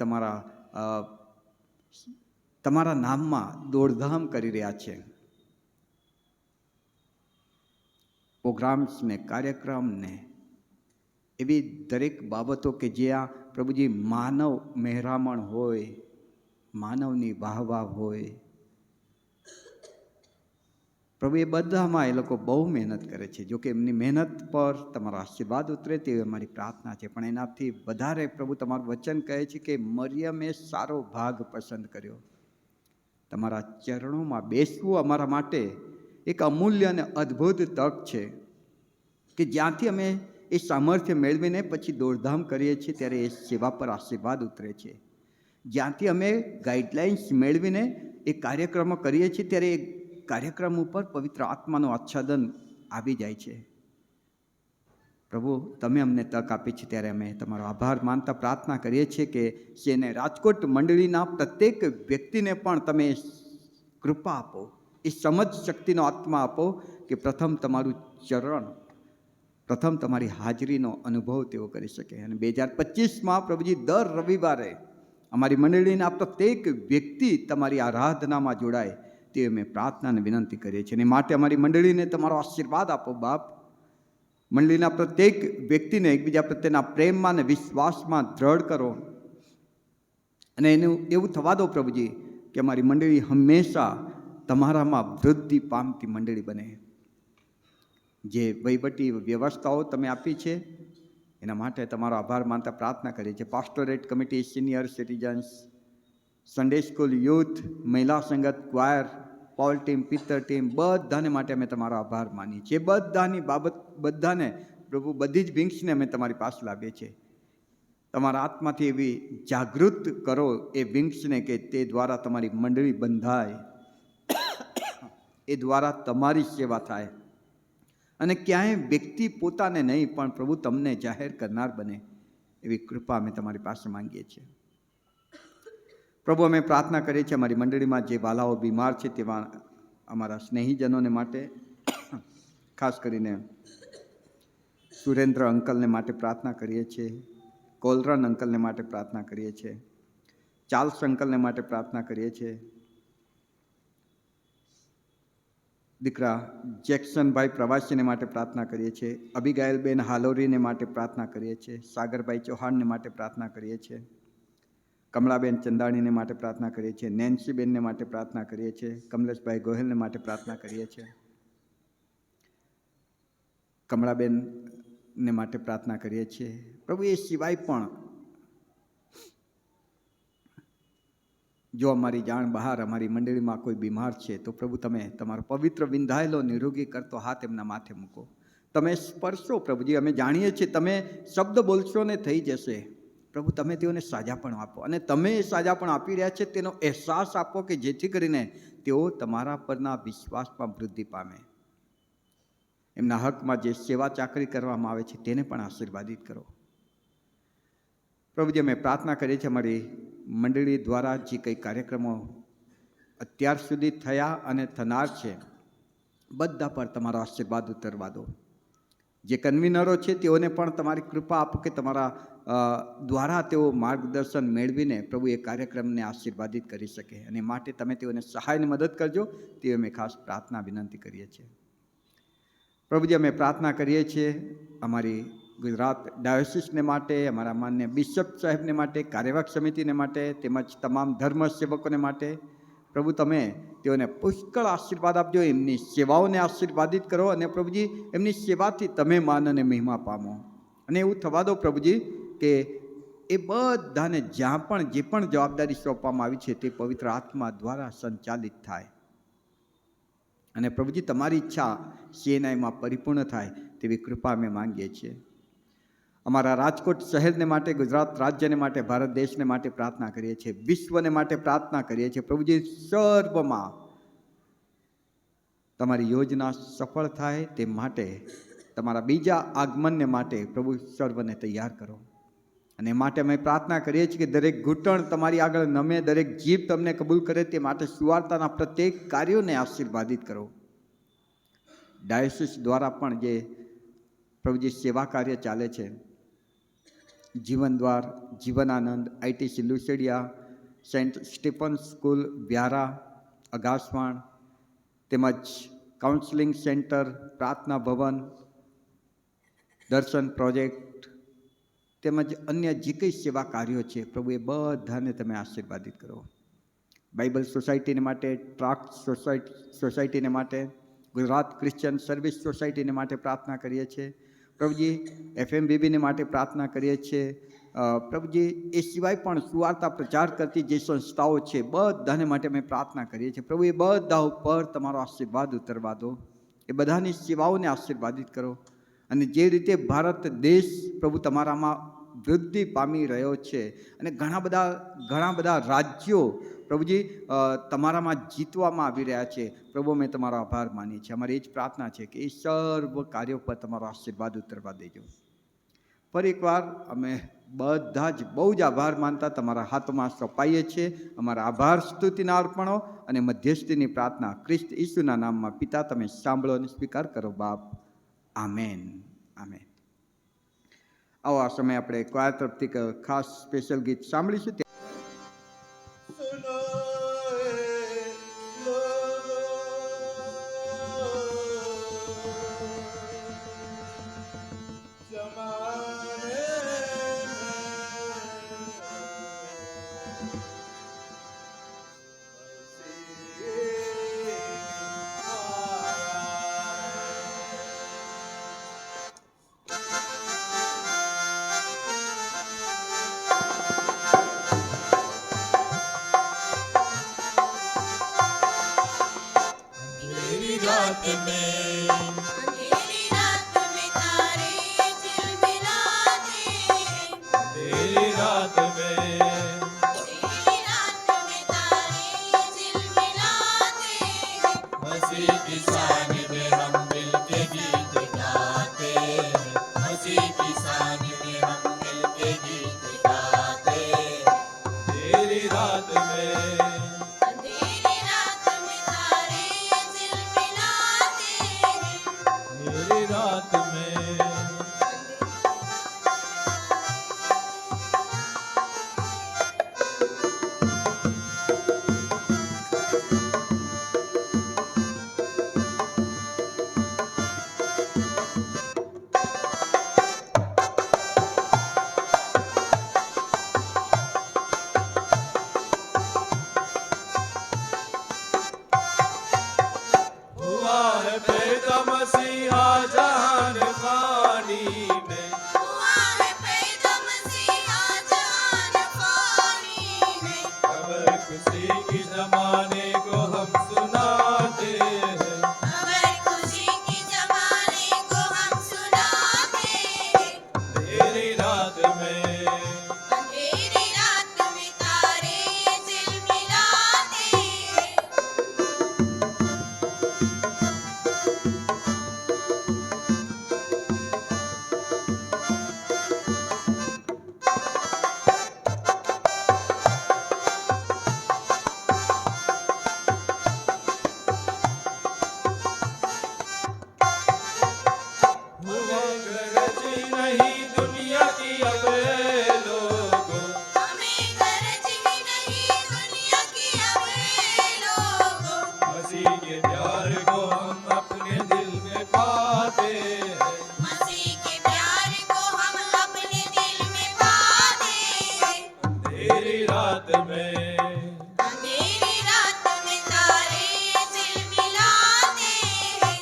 તમારા નામમાં દોડધામ કરી રહ્યા છે. પ્રોગ્રામ્સને, કાર્યક્રમને, એવી દરેક બાબતો કે જ્યાં પ્રભુજી માનવ મહેરામણ હોય, માનવની વાહવાહ હોય, પ્રભુ એ બધામાં એ લોકો બહુ મહેનત કરે છે. જોકે એમની મહેનત પર તમારો આશીર્વાદ ઉતરે તેવી અમારી પ્રાર્થના છે. પણ એનાથી વધારે પ્રભુ તમારું વચન કહે છે કે મરિયમે સારો ભાગ પસંદ કર્યો. તમારા ચરણોમાં બેસવું અમારા માટે એક અમૂલ્ય અને અદ્ભુત તક છે કે જ્યાંથી અમે એ સામર્થ્ય મેળવીને પછી દોડધામ કરીએ છીએ ત્યારે એ સેવા પર આશીર્વાદ ઉતરે છે. જ્યાંથી અમે ગાઈડલાઇન્સ મેળવીને એ કાર્યક્રમો કરીએ છીએ ત્યારે એ કાર્યક્રમ ઉપર પવિત્ર આત્માનું આચ્છાદન આવી જાય છે. પ્રભુ તમે અમને તક આપી છે ત્યારે અમે તમારો આભાર માનતા પ્રાર્થના કરીએ છીએ કે જેને રાજકોટ મંડળીના પ્રત્યેક વ્યક્તિને પણ તમે કૃપા આપો, એ સમજ શક્તિનો આત્મા આપો કે પ્રથમ તમારું ચરણ, પ્રથમ તમારી હાજરીનો અનુભવ તેઓ કરી શકે. અને 2025માં પ્રભુજી દર રવિવારે અમારી મંડળીના પ્રત્યેક વ્યક્તિ તમારી આરાધનામાં જોડાય તે અમે પ્રાર્થના અને વિનંતી કરીએ છીએ. અને માટે અમારી મંડળીને તમારો આશીર્વાદ આપો બાપ. મંડળીના પ્રત્યેક વ્યક્તિને એકબીજા પ્રત્યેના પ્રેમમાં અને વિશ્વાસમાં દ્રઢ કરો. અને એનું એવું થવા દો પ્રભુજી કે અમારી મંડળી હંમેશા તમારામાં વૃદ્ધિ પામતી મંડળી બને. જે વહીવટી વ્યવસ્થાઓ તમે આપી છે એના માટે તમારો આભાર માનતા પ્રાર્થના કરીએ છીએ. Pastorate committee, senior citizens, Sunday school, youth, મહિલા સંગત, ક્વાયર, પોલ ટીમ, પિત્તર ટીમ, બધાને માટે અમે તમારો આભાર માનીએ છીએ. બધાની બાબત બધાને પ્રભુ બધી જ વિંગ્સને અમે તમારી પાસે લાવીએ છીએ. તમારા આત્માથી એવી જાગૃત કરો એ વિંગ્સને કે તે દ્વારા તમારી મંડળી બંધાય, એ દ્વારા તમારી સેવા થાય અને ક્યાંય વ્યક્તિ પોતાને નહીં પણ પ્રભુ તમને જાહેર કરનાર બને એવી કૃપા અમે તમારી પાસે માંગીએ છીએ. પ્રભુ અમે પ્રાર્થના કરીએ છીએ અમારી મંડળીમાં જે વાલાઓ બીમાર છે તેવા અમારા સ્નેહીજનોને માટે, ખાસ કરીને સુરેન્દ્ર અંકલને માટે પ્રાર્થના કરીએ છીએ, કોલરન અંકલને માટે પ્રાર્થના કરીએ છીએ, ચાર્લ્સ અંકલને માટે પ્રાર્થના કરીએ છીએ, દીકરા જેક્સનભાઈ પ્રવાસીને માટે પ્રાર્થના કરીએ છીએ, અબિગાયલબેન હાલોરીને માટે પ્રાર્થના કરીએ છીએ, સાગરભાઈ ચૌહાણને માટે પ્રાર્થના કરીએ છીએ, કમળાબેન ચંદાણીને માટે પ્રાર્થના કરીએ છીએ, નેન્સીબેનને માટે પ્રાર્થના કરીએ છીએ, કમલેશભાઈ ગોહિલને માટે પ્રાર્થના કરીએ છીએ. કમળાબેનને માટે પ્રાર્થના કરીએ છીએ. પ્રભુ એ સિવાય પણ જો અમારી જાણ બહાર અમારી મંડળીમાં કોઈ બીમાર છે તો પ્રભુ તમે તમારો પવિત્ર વિંધાયેલો નિરોગી કરતો હાથ એમના માથે મૂકો. તમે સ્પર્શો પ્રભુજી. અમે જાણીએ છીએ તમે શબ્દ બોલશો ને થઈ જશે. પ્રભુ તમે તેઓને સાજાપણ આપો અને તમે એ સાજાપણ આપી રહ્યા છે તેનો અહેસાસ આપો કે જેથી કરીને તેઓ તમારા પરના વિશ્વાસમાં વૃદ્ધિ પામે. એમના હકમાં જે સેવા ચાકરી કરવામાં આવે છે તેને પણ આશીર્વાદિત કરો. પ્રભુજી અમે પ્રાર્થના કરીએ છીએ અમારી મંડળી દ્વારા જે કંઈ કાર્યક્રમો અત્યાર સુધી થયા અને થનાર છે બધા પર તમારો આશીર્વાદ ઉતરવા દો. જે કન્વીનરો છે તેઓને પણ તમારી કૃપા આપો કે તમારા દ્વારા તેઓ માર્ગદર્શન મેળવીને પ્રભુ એ કાર્યક્રમને આશીર્વાદિત કરી શકે અને માટે તમે તેઓને સહાયની મદદ કરજો તે અમે ખાસ પ્રાર્થના વિનંતી કરીએ છીએ. પ્રભુજી અમે પ્રાર્થના કરીએ છીએ અમારી ગુજરાત ડાયોસિસને માટે, અમારા માન્ય બિશપ સાહેબને માટે, કાર્યવાહક સમિતિને માટે તેમજ તમામ ધર્મ સેવકોને માટે પ્રભુ તમે તેઓને પુષ્કળ આશીર્વાદ આપજો. એમની સેવાઓને આશીર્વાદિત કરો અને પ્રભુજી એમની સેવાથી તમે માન અને મહિમા પામો. અને એવું થવા દો પ્રભુજી કે એ બધાને જ્યાં પણ જે પણ જવાબદારી સોંપવામાં આવી છે તે પવિત્ર આત્મા દ્વારા સંચાલિત થાય અને પ્રભુજી તમારી ઈચ્છા સેનાઈમાં પરિપૂર્ણ થાય તેવી કૃપા અમે માંગીએ છીએ. અમારા રાજકોટ શહેરને માટે, ગુજરાત રાજ્યને માટે, ભારત દેશને માટે પ્રાર્થના કરીએ છીએ. વિશ્વને માટે પ્રાર્થના કરીએ છીએ. પ્રભુજી સર્વમાં તમારી યોજના સફળ થાય તે માટે તમારા બીજા આગમનને માટે પ્રભુ સર્વને તૈયાર કરો. અને માટે અમે પ્રાર્થના કરીએ છીએ કે દરેક ઘૂંટણ તમારી આગળ નમે, દરેક જીભ તમને કબૂલ કરે તે માટે સુવાર્તાના પ્રત્યેક કાર્યોને આશીર્વાદિત કરો. ડાયોસિસ દ્વારા પણ જે પ્રભુજી સેવા કાર્ય ચાલે છે, જીવન દ્વાર, જીવનાનંદ, આઈટીસી લુસેડિયા, સેન્ટ સ્ટીફન સ્કૂલ વ્યારા, અગાસવાણ, તેમજ કાઉન્સેલિંગ સેન્ટર, પ્રાર્થના ભવન, દર્શન પ્રોજેક્ટ તેમજ અન્ય જે કંઈ સેવા કાર્યો છે પ્રભુ એ બધાને તમે આશીર્વાદિત કરો. બાઇબલ સોસાયટીને માટે, ટ્રાક્ટ સોસાયટીને માટે, ગુજરાત ક્રિશ્ચિયન સર્વિસ સોસાયટીને માટે પ્રાર્થના કરીએ છીએ. પ્રભુજી FMBBને માટે પ્રાર્થના કરીએ છીએ. પ્રભુજી એ સિવાય પણ સુવાર્તા પ્રચાર કરતી જે સંસ્થાઓ છે બધાને માટે અમે પ્રાર્થના કરીએ છીએ. પ્રભુ એ બધા ઉપર તમારો આશીર્વાદ ઉતરવા દો. એ બધાની સેવાઓને આશીર્વાદિત કરો અને જે રીતે ભારત દેશ પ્રભુ તમારામાં વૃદ્ધિ પામી રહ્યો છે અને ઘણા બધા રાજ્યો પ્રભુજી તમારામાં જીતવામાં આવી રહ્યા છે. પ્રભુ અમે તમારો આભાર માનીએ છીએ. અમારી એ જ પ્રાર્થના છે કે એ સર્વ કાર્યો પર તમારો આશીર્વાદ ઉતરવા દેજો. ફરી એકવાર અમે બધા જ બહુ જ આભાર માનતા તમારા હાથમાં સોંપાઈએ છીએ. અમારા આભાર સ્તુતિના અર્પણો અને મધ્યસ્થીની પ્રાર્થના ખ્રિસ્ત ઈસુના નામમાં પિતા તમે સાંભળો અને સ્વીકાર કરો બાપ. આમેન. આમેન. આવો આ સમયે આપણે ક્વાયર તરફથી ખાસ સ્પેશિયલ ગીત સાંભળીશું.
सुनो ए लोगो, जमाने मेरी रात में
अंधेरी रात में तारे झिलमिलाते,
मेरी रात में
अंधेरी रात में तारे झिलमिलाते,
मसीह की शान में हम मिलके गीत गाते हैं, मसीह की शान में हम मिलके गीत गाते हैं। तेरी रात में
अंधेरी रात में तारे झिलमिलाते,
मेरी रात में
खबर खुशी की जमाने को हम सुनाते हैं।
खबर खुशी की जमाने को हम सुनाते हैं।
तेरी रात में
अंधेरी रात में तारे झिलमिलाते हैं।
हुआ गरज नहीं दुनिया की अब ये लोगों।
हमें गरज ही नहीं दुनिया की अब ये लोगों।
मसीह के प्यार को हम अपने दिल में पाते हैं।
मसीह के प्यार को हम अपने दिल में पाते हैं।
अंधेरी रात में
अंधेरी रात में तारे झिलमिलाते हैं।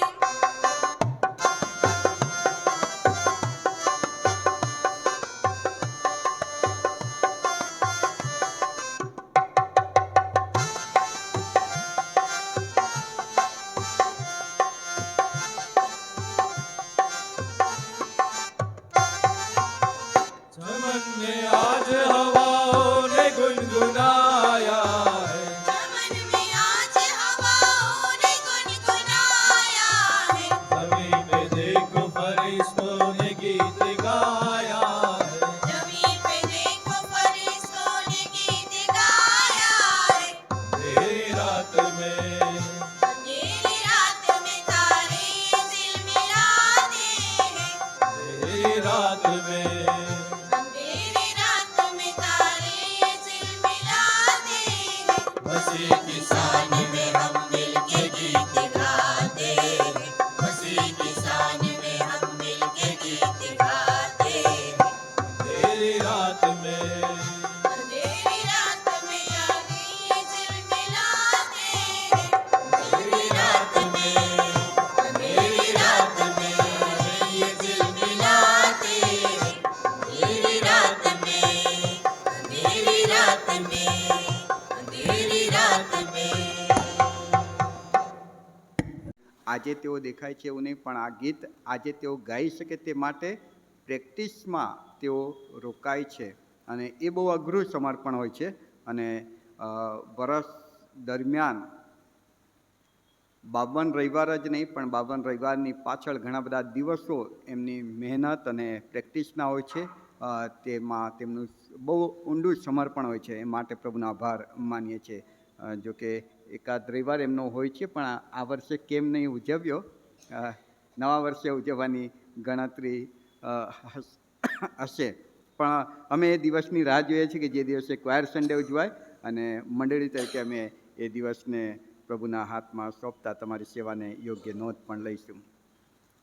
चमन में आज हवाओं ने गुनगुनाया है।
चमन में आज हवाओं ने गुनगुनाया है।
जमीन पे देखो फरिश्तों ने गीत गाया है।
जमीन पे देखो फरिश्तों ने गीत गाया है।
अंधेरी रात में
अंधेरी रात में तारे झिलमिलाते हैं।
अंधेरी रात में
अंधेरी रात में तारे झिलमिलाते हैं।
मसीह की शान
में हम मिलके गीत गाते हैं। मसीह की शान में हम मिलके गीत गाते हैं।
अंधेरी रात में
अंधेरी रात में तारे झिलमिलाते हैं। अंधेरी रात में अंधेरी रात में ये झिलमिलाते हैं। अंधेरी रात में अंधेरी रात में अंधेरी रात में।
આજે તેઓ દેખાય છે એવું નહીં, પણ આ ગીત આજે તેઓ ગાઈ શકે તે માટે પ્રેક્ટિસમાં તેઓ રોકાય છે. અને એ બહુ અઘરું સમર્પણ હોય છે. અને વરસ દરમિયાન 52 રવિવાર જ નહીં, પણ 52 રવિવારની પાછળ ઘણા બધા દિવસો એમની મહેનત અને પ્રેક્ટિસના હોય છે. તેમાં તેમનું બહુ ઊંડું સમર્પણ હોય છે. એ માટે પ્રભુનો આભાર માનીએ છીએ. જો કે એકાદ રવિવાર એમનો હોય છે, પણ આ વર્ષે કેમ નહીં ઉજવ્યો. નવા વર્ષે ઉજવવાની ગણતરી હશે, પણ અમે એ દિવસની રાહ જોઈએ છીએ કે જે દિવસે ક્વાયર સન્ડે ઉજવાય, અને મંડળી તરીકે અમે એ દિવસને પ્રભુના હાથમાં સોંપતા તમારી સેવાને યોગ્ય નોંધ પણ લઈશું.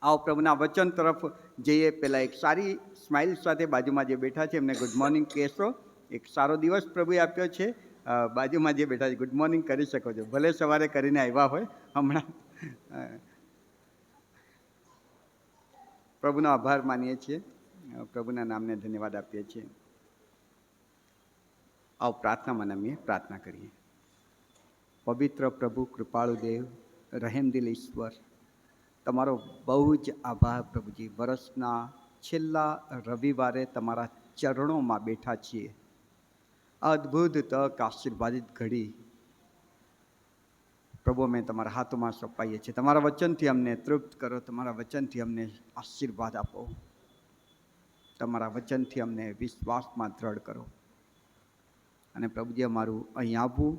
આવો પ્રભુના વચન તરફ જઈએ. પહેલાં એક સારી સ્માઇલ સાથે બાજુમાં જે બેઠા છે એમને ગુડ મોર્નિંગ કહેશો. એક સારો દિવસ પ્રભુએ આપ્યો છે. બાજુમાં જે બેઠા છે ગુડ મોર્નિંગ કરી શકો છો, ભલે સવારે કરીને આવ્યા હોય. હમણાં પ્રભુનો આભાર માનીએ છીએ, પ્રભુના નામને ધન્યવાદ આપીએ છીએ. આવો પ્રાર્થનામાં નમીએ, પ્રાર્થના કરીએ. પવિત્ર પ્રભુ, કૃપાળુ દેવ, રહેમદિલ ઈશ્વર, તમારો બહુ જ આભાર પ્રભુજી. વર્ષના છેલ્લા રવિવારે તમારા ચરણોમાં બેઠા છીએ. અદ્ભુત તક, આશીર્વાદિત ઘડી પ્રભુ અમે તમારા હાથોમાં સોંપાઈએ છીએ. તમારા વચનથી અમને તૃપ્ત કરો, તમારા વચનથી અમને આશીર્વાદ આપો, તમારા વચનથી અમને વિશ્વાસમાં દ્રઢ કરો. અને પ્રભુજી, અમારું અહીં આવવું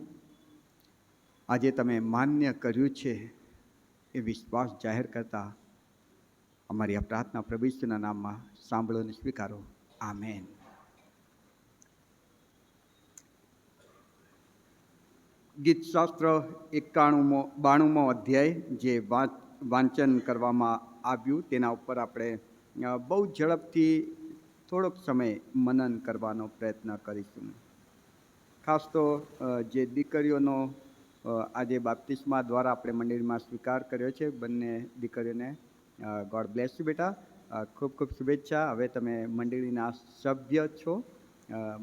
આજે તમે માન્ય કર્યું છે એ વિશ્વાસ જાહેર કરતા અમારી આ પ્રાર્થના પ્રભુ ઈસુના નામમાં સાંભળો અને સ્વીકારો. આમેન. ગીતશાસ્ત્ર 92મો અધ્યાય જે વાંચન કરવામાં આવ્યું તેના ઉપર આપણે બહુ ઝડપથી થોડોક સમય મનન કરવાનો પ્રયત્ન કરીશું. ખાસ તો જે દીકરીઓનો આજે બાપ્તિસ્મા દ્વારા આપણે મંદિરમાં સ્વીકાર કર્યો છે, બંને દીકરીઓને ગોડ બ્લેસ યુ બેટા, ખૂબ ખૂબ શુભેચ્છા. હવે તમે મંડળીના સભ્ય છો,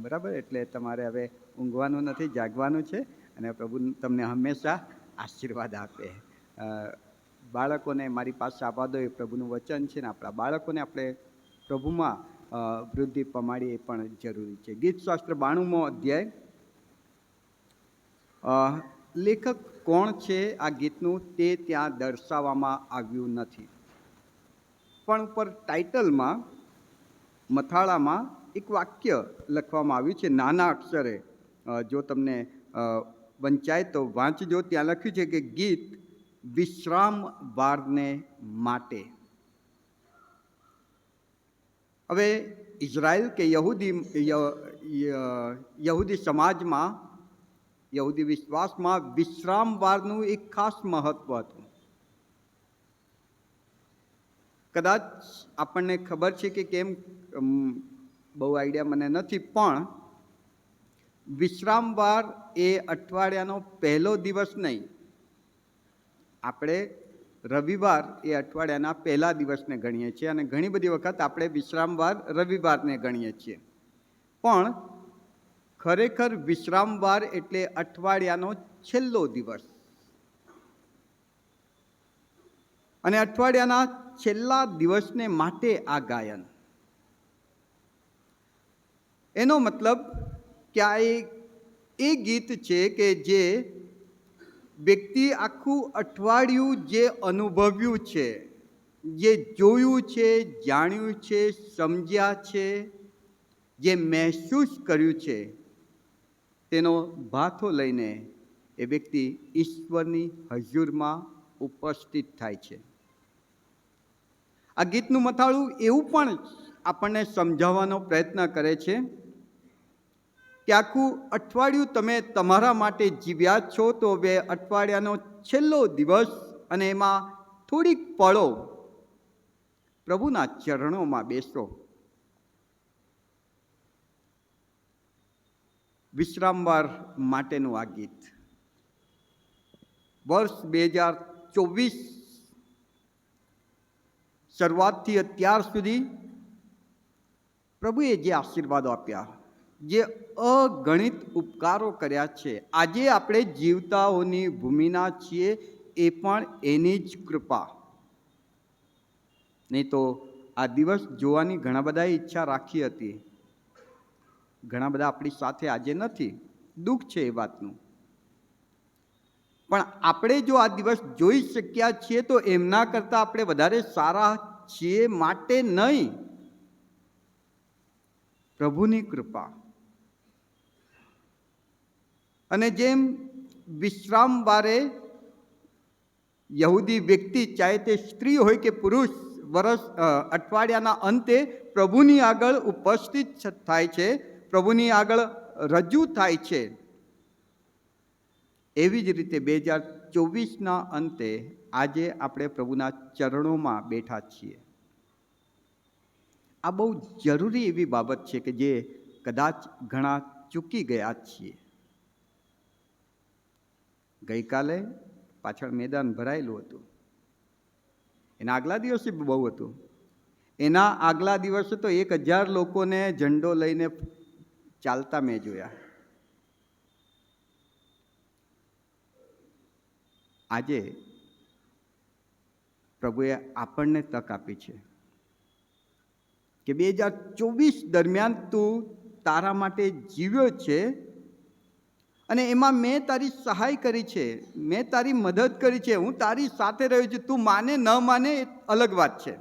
બરાબર? એટલે તમારે હવે ઊંઘવાનું નથી, જાગવાનું છે અને પ્રભુ તમને હંમેશા આશીર્વાદ આપે. બાળકોને મારી પાસે આવવા દો, એ પ્રભુનું વચન છે ને આપણા બાળકોને આપણે પ્રભુમાં વૃદ્ધિ પમાડીએ એ પણ જરૂરી છે. ગીતશાસ્ત્ર 92મો અધ્યાય. લેખક કોણ છે આ ગીતનું તે ત્યાં દર્શાવવામાં આવ્યું નથી, પણ ઉપર ટાઇટલમાં મથાળામાં એક વાક્ય લખવામાં આવ્યું છે નાના અક્ષરે. જો તમને વંચાય તો વાંચજો. ત્યાં લખ્યું છે કે ગીત વિશ્રામ વારને માટે. હવે ઇઝરાયલ કે યહૂદી સમાજમાં, યહૂદી વિશ્વાસમાં વિશ્રામ વારનું એક ખાસ મહત્વ હતું. કદાચ આપણને ખબર છે કે કેમ, બહુ આઈડિયા મને નથી, પણ વિશ્રામ વાર એ અઠવાડિયાનો પહેલો દિવસ નહીં. આપણે રવિવાર એ અઠવાડિયાના પહેલા દિવસને ગણીએ છીએ અને ઘણી બધી વખત આપણે વિશ્રામ વાર રવિવારને ગણીએ છીએ, પણ ખરેખર વિશ્રામ વાર એટલે અઠવાડિયાનો છેલ્લો દિવસ. અને અઠવાડિયાના છેલ્લા દિવસને માટે આ ગાયન. એનો મતલબ કે આ એ ગીત છે કે જે વ્યક્તિ આખું અઠવાડિયું જે અનુભવ્યું છે, જે જોયું છે, જાણ્યું છે, સમજ્યા છે, જે મહેસૂસ કર્યું છે, તેનો ભાથો લઈને એ વ્યક્તિ ઈશ્વરની હજુરમાં ઉપસ્થિત થાય છે. આ ગીતનું મથાળું એવું પણ આપણને સમજાવવાનો પ્રયત્ન કરે છે કે આખું અઠવાડિયું તમે તમારા માટે જીવ્યા છો, તો હવે અઠવાડિયાનો છેલ્લો દિવસ અને એમાં થોડીક પળો પ્રભુના ચરણોમાં બેસો. વિશ્રામવાર માટેનું આ ગીત વર્ષ 2024 શરૂઆતથી અત્યાર સુધી પ્રભુએ જે આશીર્વાદો આપ્યા, જે અગણિત ઉપકારો કર્યા છે, આજે આપણે જીવતાઓની ભૂમિના છીએ એ પણ એની જ કૃપા. નહીં તો આ દિવસ જોવાની ઘણા બધા ઈચ્છા રાખી હતી. ઘણા બધા આપણી સાથે આજે નથી, દુઃખ છે એ વાતનું. પણ આપણે જો આ દિવસ જોઈ શક્યા છીએ તો એમના કરતાં આપણે વધારે સારા છીએ માટે નહીં, પ્રભુની કૃપા. અને જેમ વિશ્રામ વારે યહૂદી વ્યક્તિ, ચાહે તે સ્ત્રી હોય કે પુરુષ, અઠવાડિયાના અંતે પ્રભુની આગળ ઉપસ્થિત થાય છે, પ્રભુની આગળ રજૂ થાય છે, એવી જ રીતે 2024ના અંતે આજે આપણે પ્રભુના ચરણોમાં બેઠા છીએ. આ બહુ જરૂરી એવી બાબત છે કે જે કદાચ ઘણા ચૂકી ગયા છીએ. ગઈકાલે પાછળ મેદાન ભરાયેલું હતું, એના આગલા દિવસે બહુ હતું. એના આગલા દિવસે તો 1000 લોકોને ઝંડો લઈને ચાલતા મેં જોયા. આજે પ્રભુએ આપણને તક આપી છે કે 2024 દરમિયાન તું તારા માટે જીવ્યો છે અને એમાં મેં તારી સહાય કરી છે, મેં તારી મદદ કરી છે, હું તારી સાથે રહ્યો છું. તું માને ન માને એ અલગ વાત છે,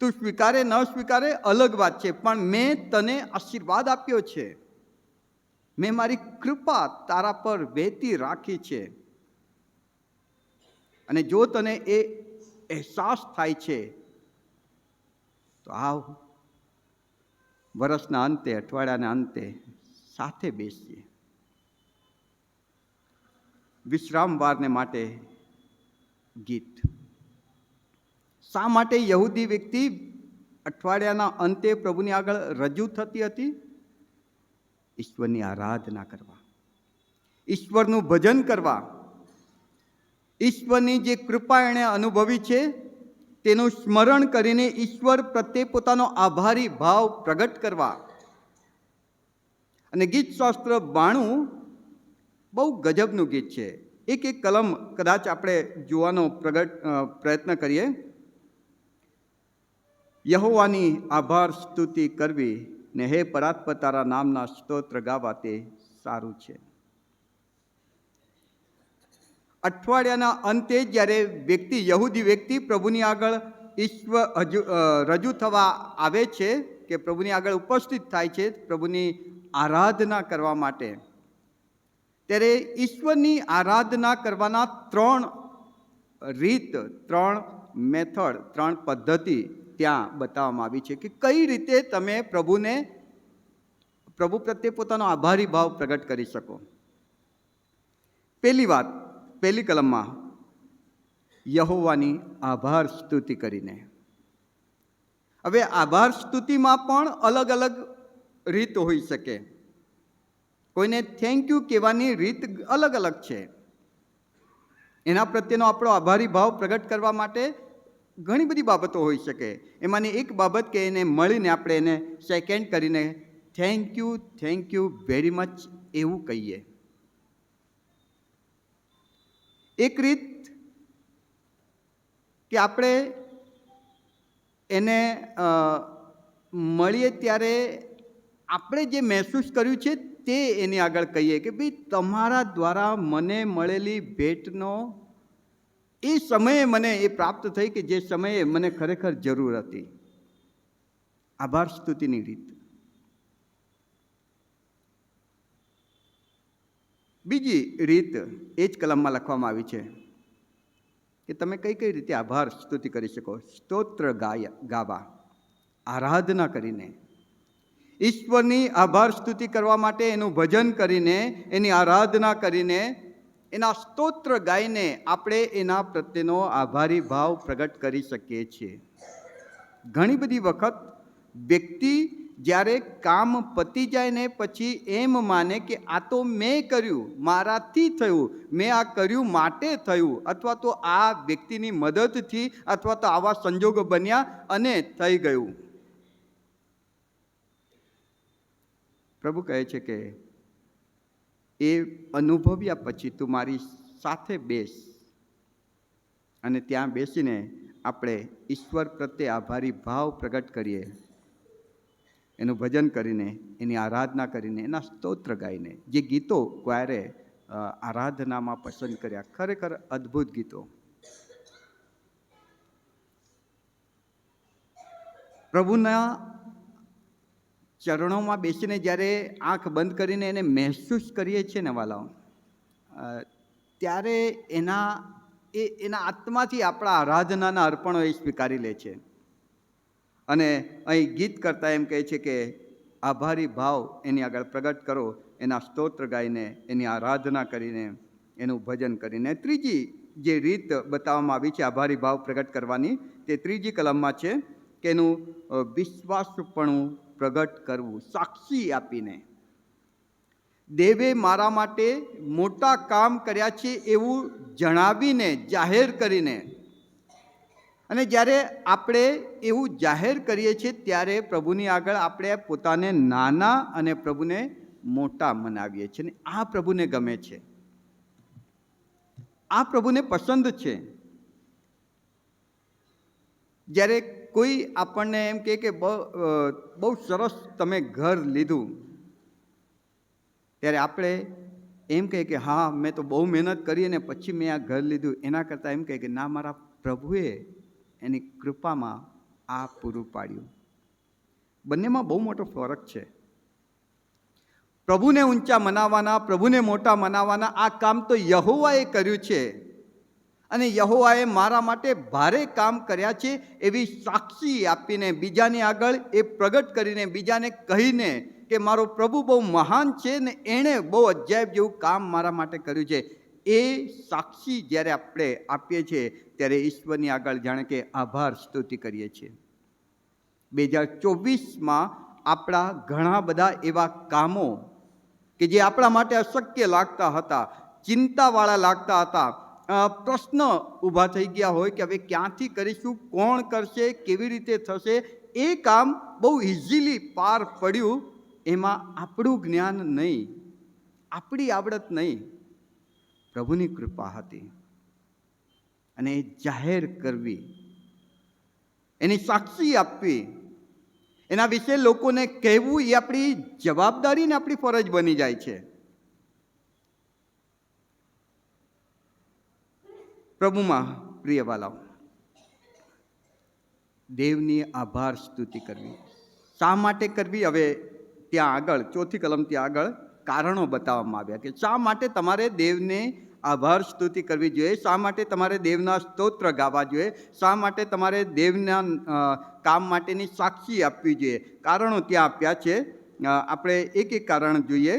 તું સ્વીકારે ન સ્વીકારે અલગ વાત છે, પણ મેં તને આશીર્વાદ આપ્યો છે, મેં મારી કૃપા તારા પર વહેતી રાખી છે. અને જો તને એ અહેસાસ થાય છે તો આવ, વર્ષના અંતે, અઠવાડિયાના અંતે સાથે બેસીએ. વિશ્રામવારને માટે ગીત. શા માટે યહૂદી વ્યક્તિ અઠવાડિયાના અંતે પ્રભુની આગળ રજૂ થતી હતી? ઈશ્વરની આરાધના કરવા, ઈશ્વરનું ભજન કરવા, ઈશ્વરની જે કૃપા એણે અનુભવી છે તેનું સ્મરણ કરીને ઈશ્વર પ્રત્યે પોતાનો આભારી ભાવ પ્રગટ કરવા. અને ગીત શાસ્ત્ર 92 બહુ ગજબનું ગીત છે. એક કલમ કદાચ આપણે જોવાનો પ્રયત્ન કરીએ. યહોવાની આભાર સ્તુતિ કરવી ને હે પરાત્પર તારા નામના સ્તોત્ર ગાવા તે સારું છે. અઠવાડિયાના અંતે જ્યારે યહૂદી વ્યક્તિ પ્રભુની આગળ રજૂ થવા આવે છે, કે પ્રભુની આગળ ઉપસ્થિત થાય છે પ્રભુની આરાધના કરવા માટે, ત્યારે ઈશ્વરની આરાધના કરવાના 3 રીત, 3 મેથડ, 3 પદ્ધતિ ત્યાં બતાવવામાં આવી છે કે કઈ રીતે તમે પ્રભુ પ્રત્યે પોતાનો આભારી ભાવ પ્રગટ કરી શકો. પહેલી કલમમાં યહોવાની આભાર સ્તુતિ કરીને. હવે આભાર સ્તુતિમાં પણ અલગ અલગ રીત હોઈ શકે. કોઈને થેન્ક યુ કહેવાની રીત અલગ અલગ છે. એના પ્રત્યેનો આપણો આભારી ભાવ પ્રગટ કરવા માટે ઘણી બધી બાબતો હોઈ શકે. એમાંની એક બાબત કે એને મળીને આપણે એને સેકન્ડ કરીને થેન્ક યુ વેરી મચ એવું કહીએ. એક રીત કે આપણે એને મળીએ ત્યારે આપણે જે મહેસૂસ કર્યું છે તે એની આગળ કહીએ કે ભાઈ તમારા દ્વારા મને મળેલી ભેટનો એ સમયે મને એ પ્રાપ્ત થઈ કે જે સમયે મને ખરેખર જરૂર હતી. આભાર સ્તુતિની રીત. બીજી રીત એ જ કલમમાં લખવામાં આવી છે કે તમે કઈ કઈ રીતે આભાર સ્તુતિ કરી શકો. સ્તોત્ર ગાવા, આરાધના કરીને, ઈશ્વરની આભાર સ્તુતિ કરવા માટે એનું ભજન કરીને, એની આરાધના કરીને, એના સ્તોત્ર ગાઈને આપણે એના પ્રત્યેનો આભારી ભાવ પ્રગટ કરી શકીએ છીએ. ઘણી બધી વખત વ્યક્તિ જ્યારે કામ પતી જાય ને પછી એમ માને કે આ તો મેં કર્યું, મારાથી થયું, મેં આ કર્યું માટે થયું, અથવા તો આ વ્યક્તિની મદદથી, અથવા તો આવા સંજોગો બન્યા અને થઈ ગયું. પ્રભુ કહે છે કે એ અનુભવ્યા પછી તું મારી સાથે બેસ, અને ત્યાં બેસીને આપણે ઈશ્વર પ્રત્યે આભારી ભાવ પ્રગટ કરીએ, એનું ભજન કરીને, એની આરાધના કરીને, એના સ્તોત્ર ગાઈને. જે ગીતો ક્વાયરે આરાધનામાં પસંદ કર્યા, ખરેખર અદ્ભુત ગીતો. પ્રભુના ચરણોમાં બેસીને જ્યારે આંખ બંધ કરીને એને મહેસૂસ કરીએ છીએ ને વાલાઓ, ત્યારે એના આત્માથી આપણા આરાધનાના અર્પણો એ સ્વીકારી લે છે. અને અહીં ગીત કરતા એમ કહે છે કે આભારી ભાવ એની આગળ પ્રગટ કરો, એના સ્તોત્ર ગાઈને, એની આરાધના કરીને, એનું ભજન કરીને. ત્રીજી જે રીત બતાવવામાં આવી છે આભારી ભાવ પ્રગટ કરવાની, તે ત્રીજી કલમમાં છે કે એનું વિશ્વાસપણું પ્રગટ કરવું, સાક્ષી આપીને. દેવે મારા માટે મોટા કામ કર્યા છે એવું જણાવીને, જાહેર કરીને. અને જ્યારે આપણે એવું જાહેર કરીએ છીએ ત્યારે પ્રભુની આગળ આપણે પોતાને નાના અને પ્રભુને મોટા મનાવીએ છીએ. અને આ પ્રભુને ગમે છે, આ પ્રભુને પસંદ છે. જ્યારે કોઈ આપણને એમ કહે કે બહુ સરસ તમે ઘર લીધું, ત્યારે આપણે એમ કહીએ કે હા મેં તો બહુ મહેનત કરી અને પછી મેં આ ઘર લીધું. એના કરતાં એમ કહે કે ના, મારા પ્રભુએ એની કૃપામાં આ પૂરું પાડ્યું. બંનેમાં બહુ મોટો ફરક છે. પ્રભુને ઊંચા મનાવવાના, પ્રભુને મોટા મનાવવાના આ કામ તો યહોવાએ કર્યું છે, અને યહોવાએ મારા માટે ભારે કામ કર્યા છે એવી સાક્ષી આપીને, બીજાની આગળ એ પ્રગટ કરીને, બીજાને કહીને કે મારો પ્રભુ બહુ મહાન છે ને એણે બહુ અજાયબ જેવું કામ મારા માટે કર્યું છે, એ સાક્ષી જ્યારે આપણે આપીએ છીએ ત્યારે ઈશ્વરની આગળ જાણે કે આભાર સ્તુતિ કરીએ છીએ. 2024માં આપણા ઘણા બધા એવા કામો કે જે આપણા માટે અશક્ય લાગતા હતા, ચિંતાવાળા લાગતા હતા, પ્રશ્ન ઊભા થઈ ગયા હોય કે હવે ક્યાંથી કરીશું, કોણ કરશે, કેવી રીતે થશે, એ કામ બહુ ઇઝીલી પાર પડ્યું એમાં આપણું જ્ઞાન નહીં, આપણી આવડત નહીં, પ્રભુની કૃપા હતી. અને એ જાહેર કરવી, એની સાક્ષી આપવી, એના વિશે લોકોને કહેવું એ આપણી જવાબદારી ને આપણી ફરજ બની જાય છે. પ્રભુમાં પ્રિય વાલાઓ, દેવની આભાર સ્તુતિ કરવી. શા માટે કરવી? હવે ત્યાં આગળ ચોથી કલમથી આગળ કારણો બતાવવામાં આવ્યા કે શા માટે તમારે દેવને આભાર સ્તુતિ કરવી જોઈએ, શા માટે તમારે દેવના સ્તોત્ર ગાવા જોઈએ, શા માટે તમારે દેવના કામ માટેની સાક્ષી આપવી જોઈએ. કારણો ત્યાં આપ્યા છે. આપણે એક એક કારણ જોઈએ.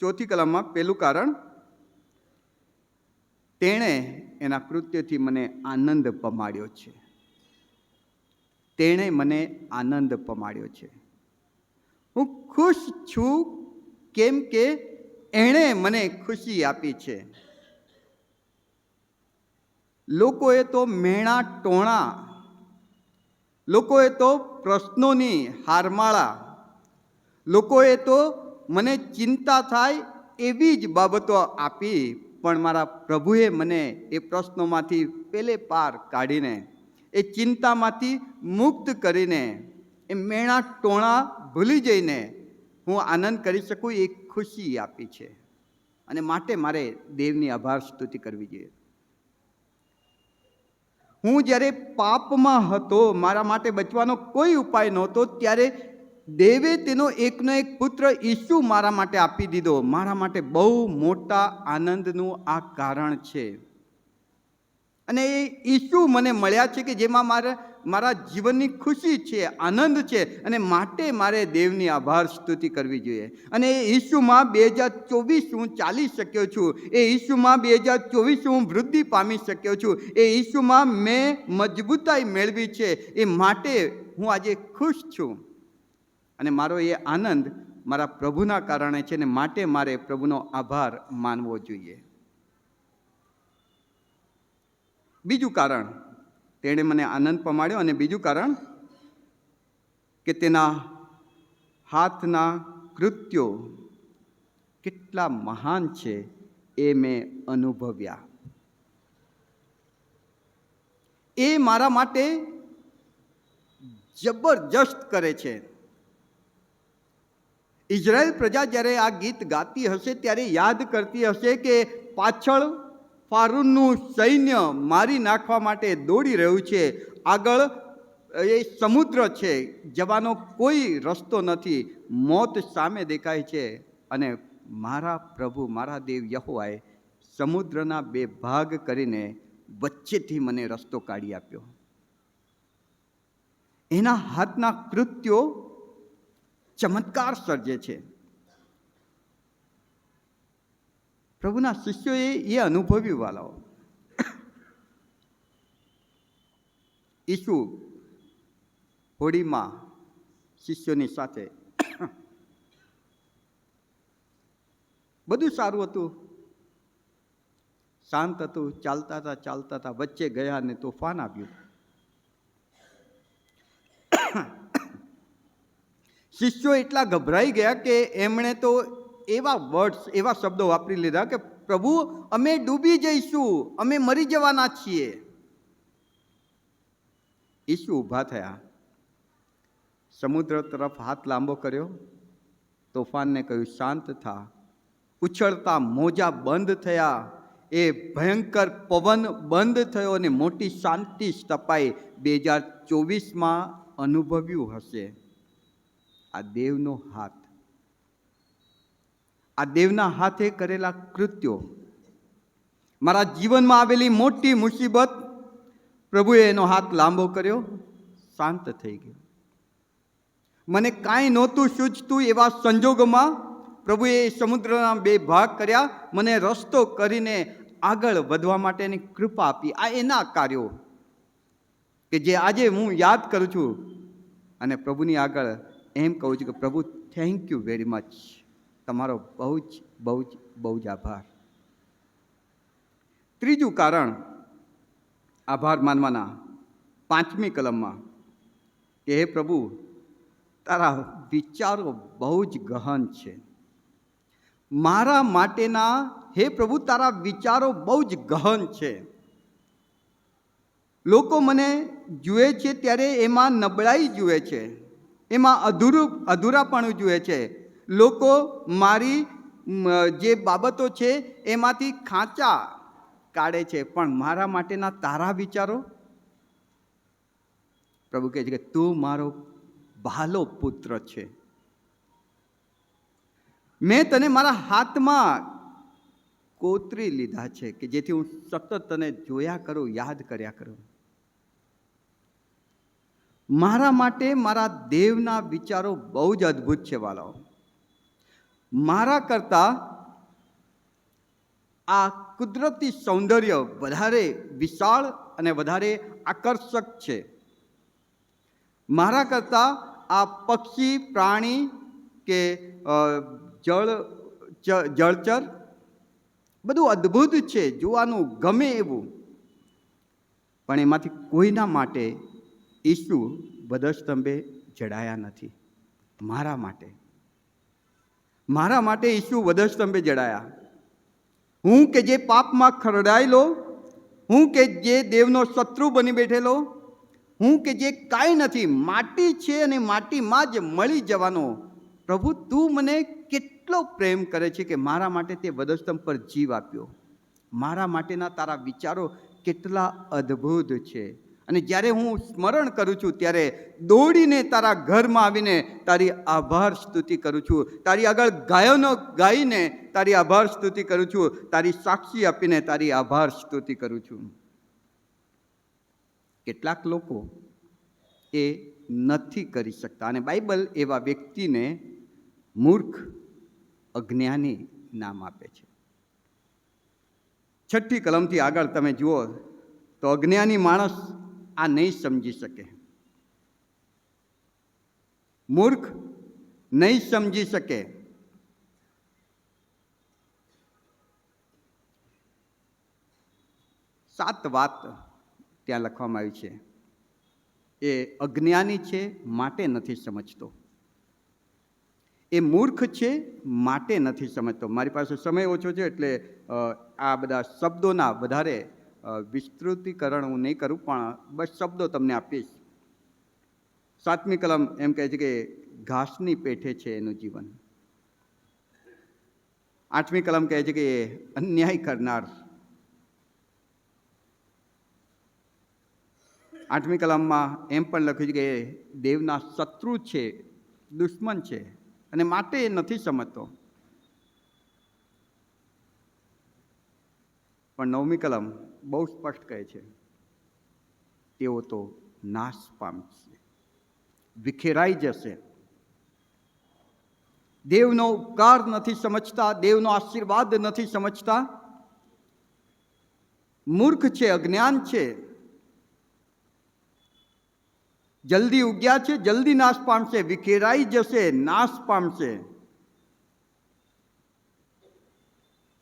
ચોથી કલમમાં પહેલું કારણ, તેણે એના કૃત્યથી મને આનંદ પમાડ્યો છે. તેણે મને આનંદ પમાડ્યો છે. હું ખુશ છું કેમ કે એણે મને ખુશી આપી છે. લોકોએ તો મેણા ટોણા, લોકોએ તો પ્રશ્નોની હારમાળા, લોકોએ તો મને ચિંતા થાય એવી જ બાબતો આપી, પણ મારા પ્રભુએ મને એ પ્રશ્નોમાંથી પેલે પાર કાઢીને, એ ચિંતામાંથી મુક્ત કરીને, એ મેણા ટોણા ભૂલી જઈને હું આનંદ કરી શકું એ ખુશી આપી છે. અને માટે મારે દેવની આભાર સ્તુતિ કરવી જોઈએ. હું જ્યારે પાપમાં હતો, મારા માટે બચવાનો કોઈ ઉપાય નહોતો, ત્યારે દેવે તેનો એકનો એક પુત્ર ઈસુ મારા માટે આપી દીધો. મારા માટે બહુ મોટા આનંદનું આ કારણ છે. અને એ ઈસુ મને મળ્યા છે કે જેમાં મારા જીવનની ખુશી છે, આનંદ છે. અને માટે મારે દેવની આભાર સ્તુતિ કરવી જોઈએ. અને એ ઈસુમાં 2024 હું ચાલી શક્યો છું. એ ઈસુમાં 2024 હું વૃદ્ધિ પામી શક્યો છું. એ ઈસુમાં મેં મજબૂતાઈ મેળવી છે. એ માટે હું આજે ખુશ છું. અને મારો એ આનંદ મારા પ્રભુના કારણે છે. ને માટે મારે પ્રભુનો આભાર માનવો જોઈએ. બીજું કારણ, તેણે મને આનંદ પમાડ્યો. અને બીજું કારણ કે તેના હાથના કૃત્યો કેટલા મહાન છે એ મેં અનુભવ્યા. એ મારા માટે જબરજસ્ત કરે છે. ઇઝરાયલ પ્રજા જ્યારે આ ગીત ગાતી હશે ત્યારે યાદ કરતી હશે કે પાછળ ફારૂનનું સૈન્ય મારી નાખવા માટે દોડી રહ્યું છે, આગળ એ સમુદ્ર છે, જવાનો કોઈ રસ્તો નથી, મોત સામે દેખાય છે. અને મારા પ્રભુ, મારા દેવ યહોવાએ સમુદ્રના 2 ભાગ કરીને વચ્ચેથી મને રસ્તો કાઢી આપ્યો. એના હાથના કૃત્યો ચમત્કાર સર્જે છે. પ્રભુના શિષ્યોએ એ અનુભવ્યું. વાલાઓ, ઈસુ હોડીમાં શિષ્યોની સાથે બધું સારું હતું, શાંત હતું, ચાલતા હતા. વચ્ચે ગયા અને તોફાન આવ્યું. શિષ્યો એટલા ગભરાઈ ગયા કે એમણે તો એવા વર્ડ્સ, એવા શબ્દો વાપરી લીધા કે પ્રભુ, અમે ડૂબી જઈશું, અમે મરી જવાના છીએ. ઈસુ ઊભા થયા, સમુદ્ર તરફ હાથ લાંબો કર્યો, તોફાનને કહ્યું શાંત થા. ઉછળતા મોજા બંધ થયા, એ ભયંકર પવન બંધ થયો અને મોટી શાંતિ સ્થપાઈ. 2024માં અનુભવ્યું હશે આ દેવનો હાથ, આ દેવના હાથે કરેલા કૃત્યો. મારા જીવનમાં આવેલી મોટી મુસીબત, પ્રભુએ એનો હાથ લાંબો કર્યો, શાંત થઈ ગયો. મને કાંઈ નહોતું સૂઝતું એવા સંજોગોમાં પ્રભુએ સમુદ્રના 2 ભાગ કર્યા, મને રસ્તો કરીને આગળ વધવા માટેની કૃપા આપી. આ એના કાર્યો કે જે આજે હું યાદ કરું છું અને પ્રભુની આગળ એમ કહું છું કે પ્રભુ, થેન્ક યુ વેરી મચ. તમારો બહુ જ આભાર. ત્રીજું કારણ આભાર માનવાના 5મી કલમમાં કે હે પ્રભુ, તારા વિચારો બહુ જ ગહન છે. મારા માટેના હે પ્રભુ તારા વિચારો બહુ જ ગહન છે. લોકો મને જુએ છે ત્યારે એમાં નબળાઈ જુએ છે, એમાં અધૂરાપણું જુએ છે. લોકો મારી જે બાબતો છે એમાંથી ખાંચા કાઢે છે, પણ મારા માટેના તારા વિચારો, પ્રભુ કહે છે કે તું મારો ભાલો પુત્ર છે. મેં તને મારા હાથમાં કોતરી લીધા છે કે જેથી હું સતત તને જોયા કરું, યાદ કર્યા કરું. મારા માટે મારા દેવના વિચારો બહુ જ અદ્ભુત છે વાલાઓ. મારા કરતા આ કુદરતી સૌંદર્ય વધારે વિશાળ અને વધારે આકર્ષક છે. મારા કરતા આ પક્ષી, પ્રાણી કે જળચર બધું અદ્ભુત છે, જોવાનું ગમે એવું. પણ એમાંથી કોઈના માટે ઈસુ વધસ્તંભે જડાયા નથી. મારા માટે ઈસુ વધસ્તંભે જડાયા. હું કે જે પાપમાં ખરડાયેલો, હું કે જે દેવનો શત્રુ બની બેઠેલો, હું કે જે કાંઈ નથી, માટી છે અને માટીમાં જ મળી જવાનો. પ્રભુ તું મને કેટલો પ્રેમ કરે છે કે મારા માટે તે વધસ્તંભ પર જીવ આપ્યો. મારા માટેના તારા વિચારો કેટલા અદ્ભુત છે. અને જ્યારે હું સ્મરણ કરું છું ત્યારે દોડીને તારા ઘરમાં આવીને તારી આભાર સ્તુતિ કરું છું. તારી આગળ ગાયનો ગાઈને તારી આભાર સ્તુતિ કરું છું. તારી સાક્ષી આપીને તારી આભાર સ્તુતિ કરું છું. કેટલાક લોકો એ નથી કરી શકતા, અને બાઇબલ એવા વ્યક્તિને મૂર્ખ, અજ્ઞાની નામ આપે છે. 6ઠ્ઠી કલમથી આગળ તમે જુઓ તો અજ્ઞાની માણસ આ નહીં સમજી શકે, મૂર્ખ નહીં સમજી શકે. સાત વાત ત્યાં લખવામાં આવી છે. એ અજ્ઞાની છે માટે નથી સમજતો, એ મૂર્ખ છે માટે નથી સમજતો. મારી પાસે સમય ઓછો છે એટલે આ બધા શબ્દોના વધારે વિસ્તૃતિકરણ હું નહીં કરું, પણ બસ શબ્દો તમને આપીશ. 7મી કલમ એમ કહે છે કે ઘાસની પેઠે છે એનું જીવન. 8મી કલમ કહે છે કે અન્યાય કરનાર. 8મી કલમમાં એમ પણ લખ્યું છે કે દેવના શત્રુ છે, દુશ્મન છે, અને માટે એ નથી સમજતો. પણ 9મી કલમ બહુ સ્પષ્ટ કહે છે તેઓ તો નાશ પામશે, વિખેરાઈ જશે. દેવનો ઉપકાર નથી સમજતા, દેવનો આશીર્વાદ નથી સમજતા. મૂર્ખ છે, અજ્ઞાન છે, જલ્દી ઉગ્યા છે, જલ્દી નાશ પામશે, વિખેરાઈ જશે, નાશ પામશે.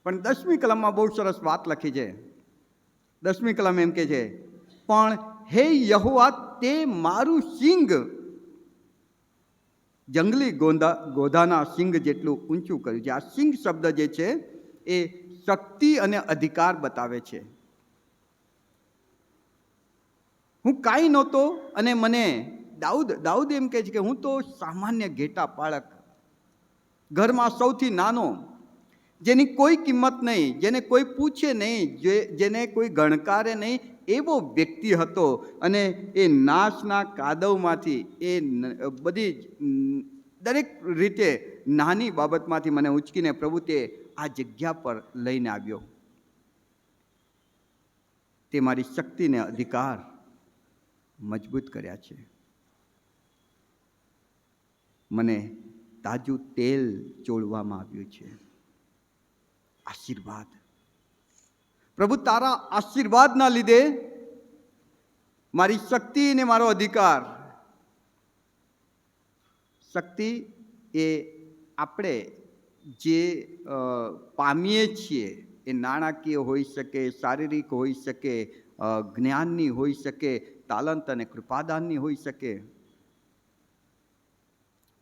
પણ 10મી કલમમાં બહુ સરસ વાત લખી છે. 10મી કલમ એમ કે છે, પણ હે યહોવા તે મારું સિંગ જંગલી ગોધાના સિંગ જેટલું ઊંચું કર્યું છે. આ સિંગ શબ્દ જે છે એ શક્તિ અને અધિકાર બતાવે છે. હું કાંઈ નહોતો અને મને દાઉદ એમ કહે છે કે હું તો સામાન્ય ઘેટા પાળક, ઘરમાં સૌથી નાનો, જેની કોઈ કિંમત નહીં, જેને કોઈ પૂછે નહીં, જેને કોઈ ગણકારે નહીં, એવો વ્યક્તિ હતો. અને એ નાશના કાદવમાંથી, એ બધી દરેક રીતે નાની બાબતમાંથી મને ઉંચકીને પ્રભુ તે આ જગ્યા પર લઈને આવ્યો. તે મારી શક્તિને અધિકાર મજબૂત કર્યા છે. મને તાજું તેલ ચોળવામાં આવ્યું છે. આશીર્વાદ પ્રભુ, તારા આશીર્વાદના લીધે મારી શક્તિ ને મારો અધિકાર. શક્તિ એ આપણે જે પામીએ છીએ એ નાણાકીય હોઈ શકે, શારીરિક હોઈ શકે, જ્ઞાનની હોઈ શકે, તાલંત અને કૃપાદાનની હોઈ શકે.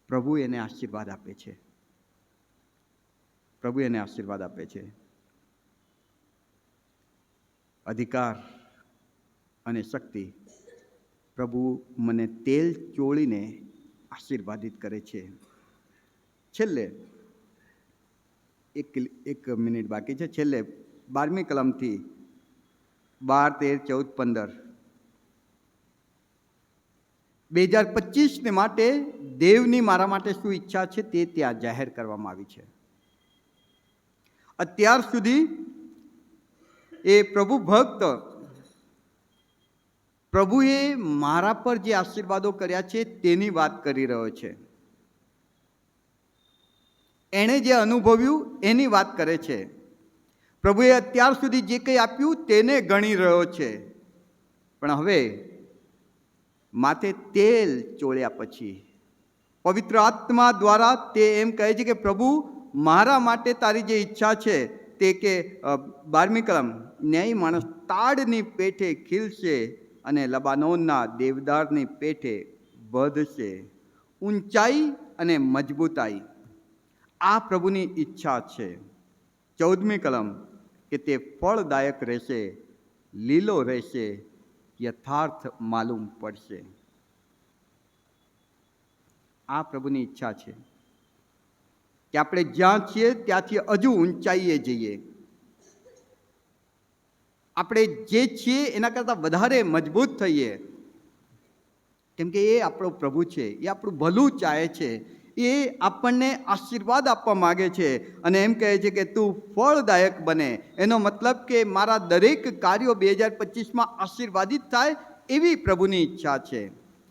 પ્રભુ એને આશીર્વાદ આપે છે. પ્રભુ એને આશીર્વાદ આપે છે. અધિકાર અને શક્તિ પ્રભુ મને તેલ ચોળીને આશીર્વાદિત કરે છે. છેલ્લે એક મિનિટ બાકી છે. છેલ્લે 12મી કલમથી 12, 13, 14, 15 2025 માટે દેવની મારા માટે શું ઈચ્છા છે તે ત્યાં જાહેર કરવામાં આવી છે. અત્યાર સુધી એ પ્રભુ ભક્ત પ્રભુએ મારા પર જે આશીર્વાદો કર્યા છે તેની વાત કરી રહ્યો છે. એણે જે અનુભવ્યું એની વાત કરે છે. પ્રભુએ અત્યાર સુધી જે કંઈ આપ્યું તેને ગણી રહ્યો છે. પણ હવે માથે તેલ ચોળ્યા પછી પવિત્ર આત્મા દ્વારા તે એમ કહે છે કે પ્રભુ મારા માટે તારી જે ઈચ્છા છે તે કે 12મી કલમ, ન્યાયી માણસ તાડની પેઠે ખીલશે અને લબાનોનના દેવદારની પેઠે વધશે. ઊંચાઈ અને મજબૂતાઈ આ પ્રભુની ઈચ્છા છે. 14મી કલમ કે તે ફળદાયક રહેશે, લીલો રહેશે, યથાર્થ માલુમ પડશે. આ પ્રભુની ઈચ્છા છે કે આપણે જ્યાં છીએ ત્યાંથી હજુ ઊંચાઈએ જઈએ. આપણે જે છીએ એના કરતાં વધારે મજબૂત થઈએ. કેમ કે એ આપણો પ્રભુ છે, એ આપણું ભલું ચાહે છે, એ આપણને આશીર્વાદ આપવા માગે છે અને એમ કહે છે કે તું ફળદાયક બને. એનો મતલબ કે મારા દરેક કાર્યો 2025માં આશીર્વાદિત થાય એવી પ્રભુની ઈચ્છા છે.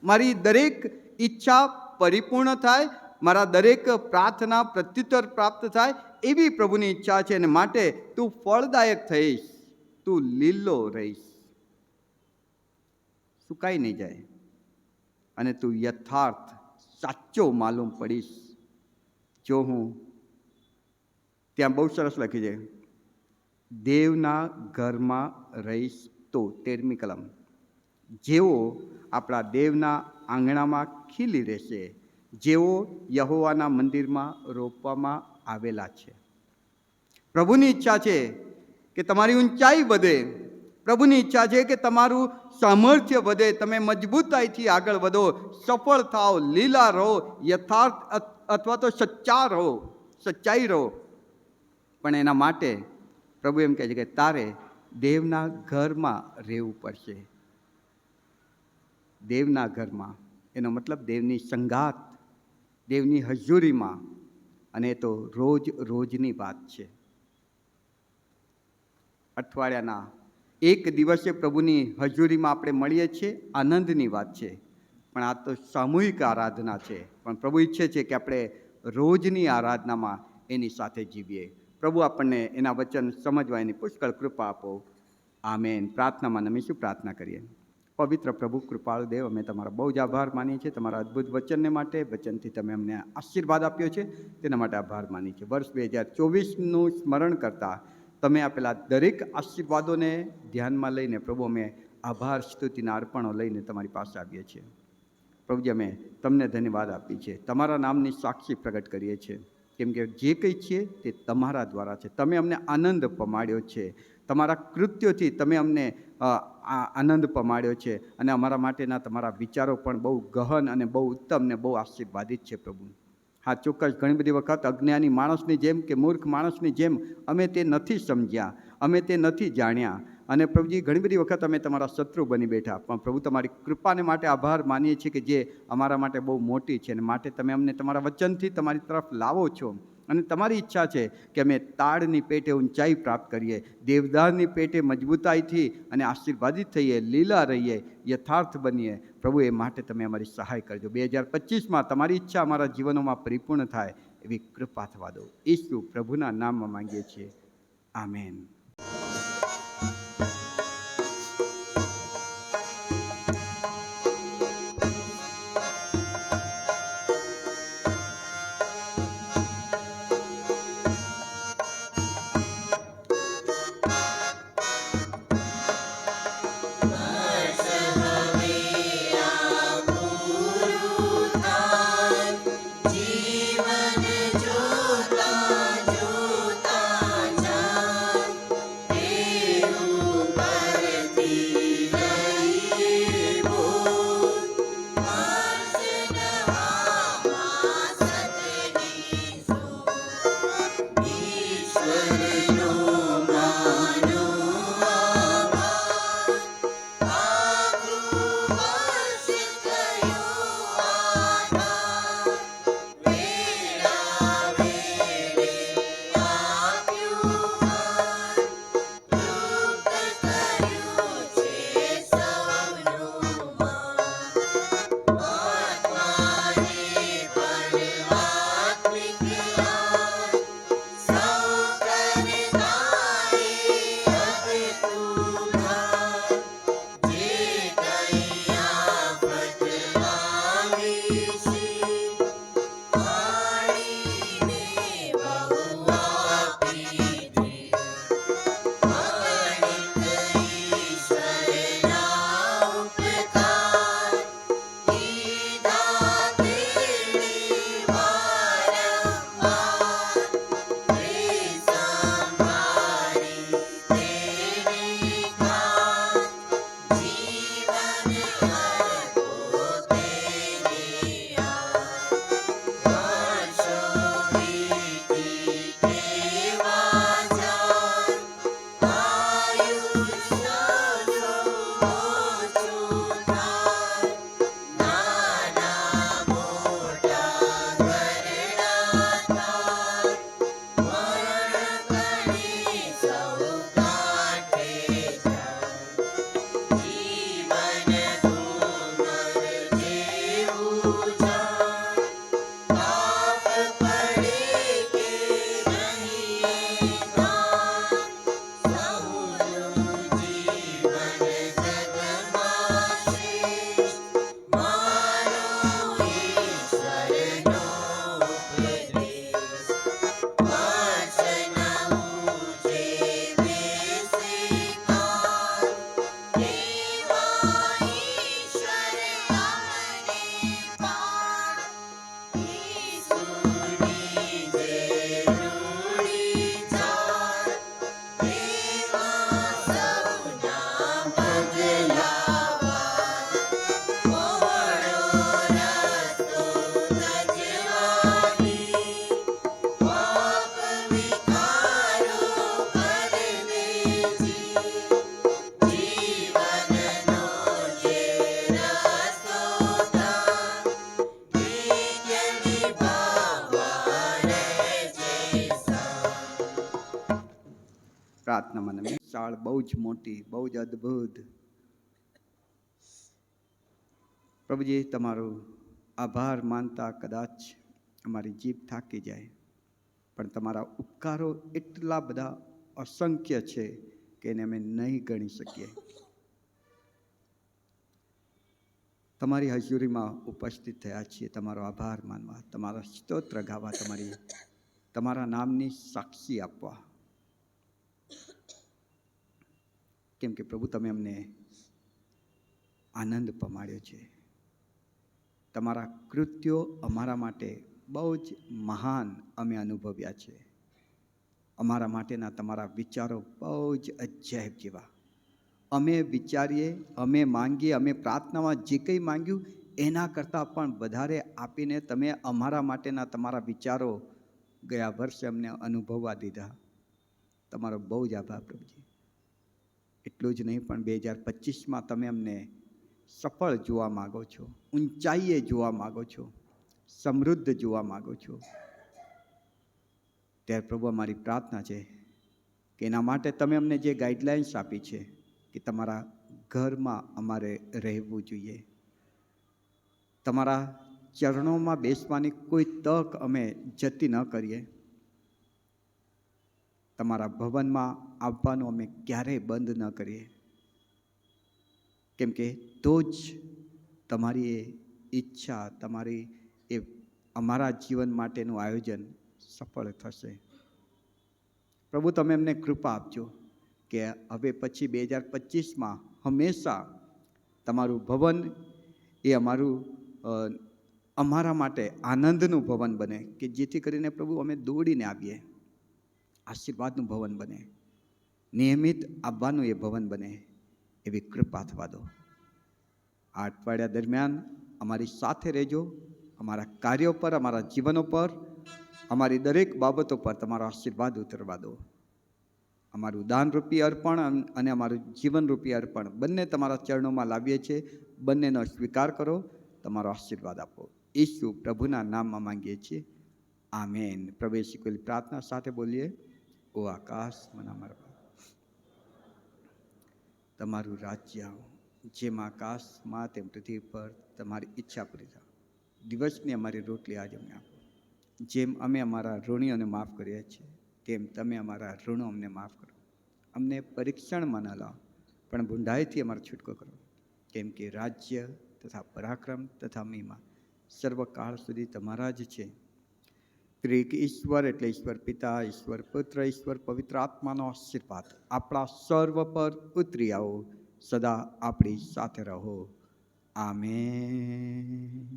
મારી દરેક ઈચ્છા પરિપૂર્ણ થાય, મારા દરેક પ્રાર્થના પ્રત્યુત્તર પ્રાપ્ત થાય એવી પ્રભુની ઈચ્છા છે. અને માટે તું ફળદાયક થઈશ, તું લીલો રહીશ, સુકાઈ નહીં જાય અને તું યથાર્થ સાચો માલુમ પડીશ. જો હું ત્યાં બહુ સરસ લખી છે, દેવના ઘરમાં રહીશ તો 13મી કલમ, જેઓ આપણા દેવના આંગણામાં ખીલી રહેશે, જેઓ યહોવાના મંદિરમાં રોપવામાં આવેલા છે. પ્રભુની ઈચ્છા છે કે તમારી ઊંચાઈ વધે. પ્રભુની ઈચ્છા છે કે તમારું સામર્થ્ય વધે, તમે મજબૂતાઈથી આગળ વધો, સફળ થાઓ, લીલા રહો, યથાર્થ અથવા તો સચ્ચાઈ રહો. પણ એના માટે પ્રભુ એમ કહે છે કે તારે દેવના ઘરમાં રહેવું પડશે. દેવના ઘરમાં એનો મતલબ દેવની સંગાત, દેવની હજુરીમાં. અને એ તો રોજની વાત છે. અઠવાડિયાના એક દિવસે પ્રભુની હજુરીમાં આપણે મળીએ છીએ, આનંદની વાત છે. પણ આ તો સામૂહિક આરાધના છે. પણ પ્રભુ ઈચ્છે છે કે આપણે રોજની આરાધનામાં એની સાથે જીવીએ. પ્રભુ આપણને એના વચન સમજવા એની પુષ્કળ કૃપા આપો. આમેન. પ્રાર્થનામાં નમીશું, પ્રાર્થના કરીએ. પવિત્ર પ્રભુ કૃપાળુ દેવ, અમે તમારા બહુ જ આભાર માનીએ છીએ તમારા અદ્ભુત વચનને માટે. વચનથી તમે અમને આશીર્વાદ આપ્યો છે તેના માટે આભાર માનીએ છીએ. વર્ષ 2024નું સ્મરણ કરતાં તમે આપેલા દરેક આશીર્વાદોને ધ્યાનમાં લઈને પ્રભુ અમે આભાર સ્તુતિના અર્પણો લઈને તમારી પાસે આવીએ છીએ. પ્રભુજી, અમે તમને ધન્યવાદ આપીએ છીએ, તમારા નામની સાક્ષી પ્રગટ કરીએ છીએ. કેમ કે જે કંઈ છીએ તે તમારા દ્વારા છે. તમે અમને આનંદ પમાડ્યો છે, તમારા કૃત્યોથી તમે અમને આનંદ પમાડ્યો છે. અને અમારા માટેના તમારા વિચારો પણ બહુ ગહન અને બહુ ઉત્તમ ને બહુ આશીર્વાદિત છે પ્રભુ. હા, ચોક્કસ ઘણી બધી વખત અજ્ઞાની માણસની જેમ કે મૂર્ખ માણસની જેમ અમે તે નથી સમજ્યા, અમે તે નથી જાણ્યા. અને પ્રભુજી, ઘણી બધી વખત અમે તમારા શત્રુ બની બેઠા. પણ પ્રભુ, તમારી કૃપાને માટે આભાર માનીએ છીએ કે જે અમારા માટે બહુ મોટી છે. અને માટે તમે અમને તમારા વચનથી તમારી તરફ લાવો છો. અને તમારી ઈચ્છા છે કે અમે તાડની પેટે ઊંચાઈ પ્રાપ્ત કરીએ, દેવદારની પેટે મજબૂતાઈથી અને આશીર્વાદિત થઈએ, લીલા રહીએ, યથાર્થ બનીએ. પ્રભુ, એ માટે તમે અમારી સહાય કરજો. 2025માં તમારી ઈચ્છા અમારા જીવનોમાં પરિપૂર્ણ થાય એવી કૃપા થવા દો. ઈસુ પ્રભુના નામમાં માંગીએ છીએ. આમેન.
બસ હવે આ પૂરું થાય,
પ્રાર્થનામાં શાળ બહુ જ મોટી, બહુ જ અદ્ભુત. પ્રભુજી, તમારો આભાર માનતા કદાચ અમારી જીભ થાકી જાય, પણ તમારા ઉપકારો એટલા બધા અસંખ્ય છે કે એને અમે નહીં ગણી શકીએ. તમારી હજુરીમાં ઉપસ્થિત થયા છીએ તમારો આભાર માનવા, તમારા સ્તોત્ર ગાવા, તમારા નામની સાક્ષી આપવા. કેમ કે પ્રભુ, તમે અમને આનંદ પમાડ્યો છે. તમારા કૃત્યો અમારા માટે બહુ જ મહાન અમે અનુભવ્યા છે. અમારા માટેના તમારા વિચારો બહુ જ અજાયબ જેવા. અમે વિચારીએ, અમે માંગીએ, અમે પ્રાર્થનામાં જે કંઈ માંગ્યું એના કરતાં પણ વધારે આપીને તમે અમારા માટેના તમારા વિચારો ગયા વર્ષે અમને અનુભવવા દીધા. તમારો બહુ જ આભાર પ્રભુજી. એટલું જ નહીં, પણ 2025માં તમે અમને સફળ જોવા માગો છો, ઊંચાઈએ જોવા માગો છો, સમૃદ્ધ જોવા માગો છો. ત્યારે પ્રભુ, અમારી પ્રાર્થના છે કે એના માટે તમે અમને જે ગાઈડલાઇન્સ આપી છે કે તમારા ઘરમાં અમારે રહેવું જોઈએ, તમારા ચરણોમાં બેસવાની કોઈ તક અમે જતી ન કરીએ, તમારા ભવનમાં આવવાનું અમે ક્યારેય બંધ ન કરીએ, કેમ કે તો જ તમારી એ ઈચ્છા, તમારી એ અમારા જીવન માટેનું આયોજન સફળ થશે. પ્રભુ, તમે અમને કૃપા આપજો કે હવે પછી 2025માં હંમેશા તમારું ભવન એ અમારા માટે આનંદનું ભવન બને, કે જેથી કરીને પ્રભુ અમે દોડીને આવીએ. આશીર્વાદનું ભવન બને, નિયમિત આવવાનું એ ભવન બને, એવી કૃપા થવા દો. આ અઠવાડિયા દરમિયાન અમારી સાથે રહેજો. અમારા કાર્યો પર, અમારા જીવનો પર, અમારી દરેક બાબતો પર તમારો આશીર્વાદ ઉતરવા દો. અમારું દાનરૂપી અર્પણ અને અમારું જીવનરૂપી અર્પણ બંને તમારા ચરણોમાં લાવીએ છીએ. બંનેનો સ્વીકાર કરો, તમારો આશીર્વાદ આપો. ઈસુ પ્રભુના નામમાં માંગીએ છીએ, આમેન. પ્રવેશી કોઈ પ્રાર્થના સાથે બોલીએ. ઓ આકાશ મના મારા, તમારું રાજ્ય જેમ આકાશમાં તેમ પૃથ્વી પર તમારી ઈચ્છા પૂરી થાય. દિવસની અમારી રોટલી આજે અમને આપો. જેમ અમે અમારા ઋણીઓને માફ કરીએ છીએ તેમ તમે અમારા ઋણો અમને માફ કરો. અમને પરીક્ષણમાં ન લાવો, પણ ભૂંડાઈથી અમારો છૂટકો કરો. કેમ કે રાજ્ય તથા પરાક્રમ તથા મહિમા સર્વકાળ સુધી તમારા જ છે. ત્રિક ઈશ્વર એટલે ઈશ્વર પિતા, ઈશ્વર પુત્ર, ઈશ્વર પવિત્ર આત્માનો આશીર્વાદ આપણા સર્વ પર ઉતરી આવો. સદા આપણી સાથે રહો. આમેન.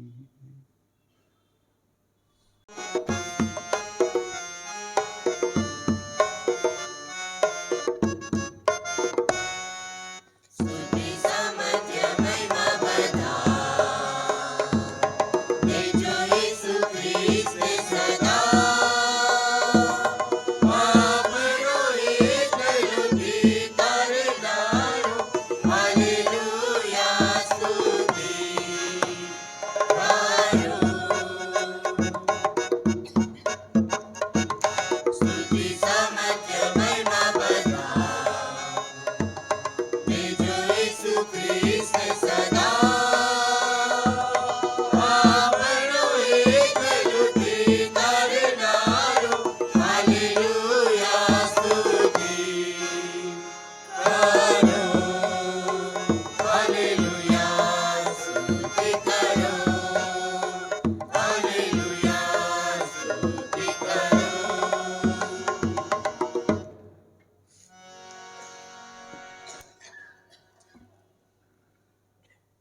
Hallelujah,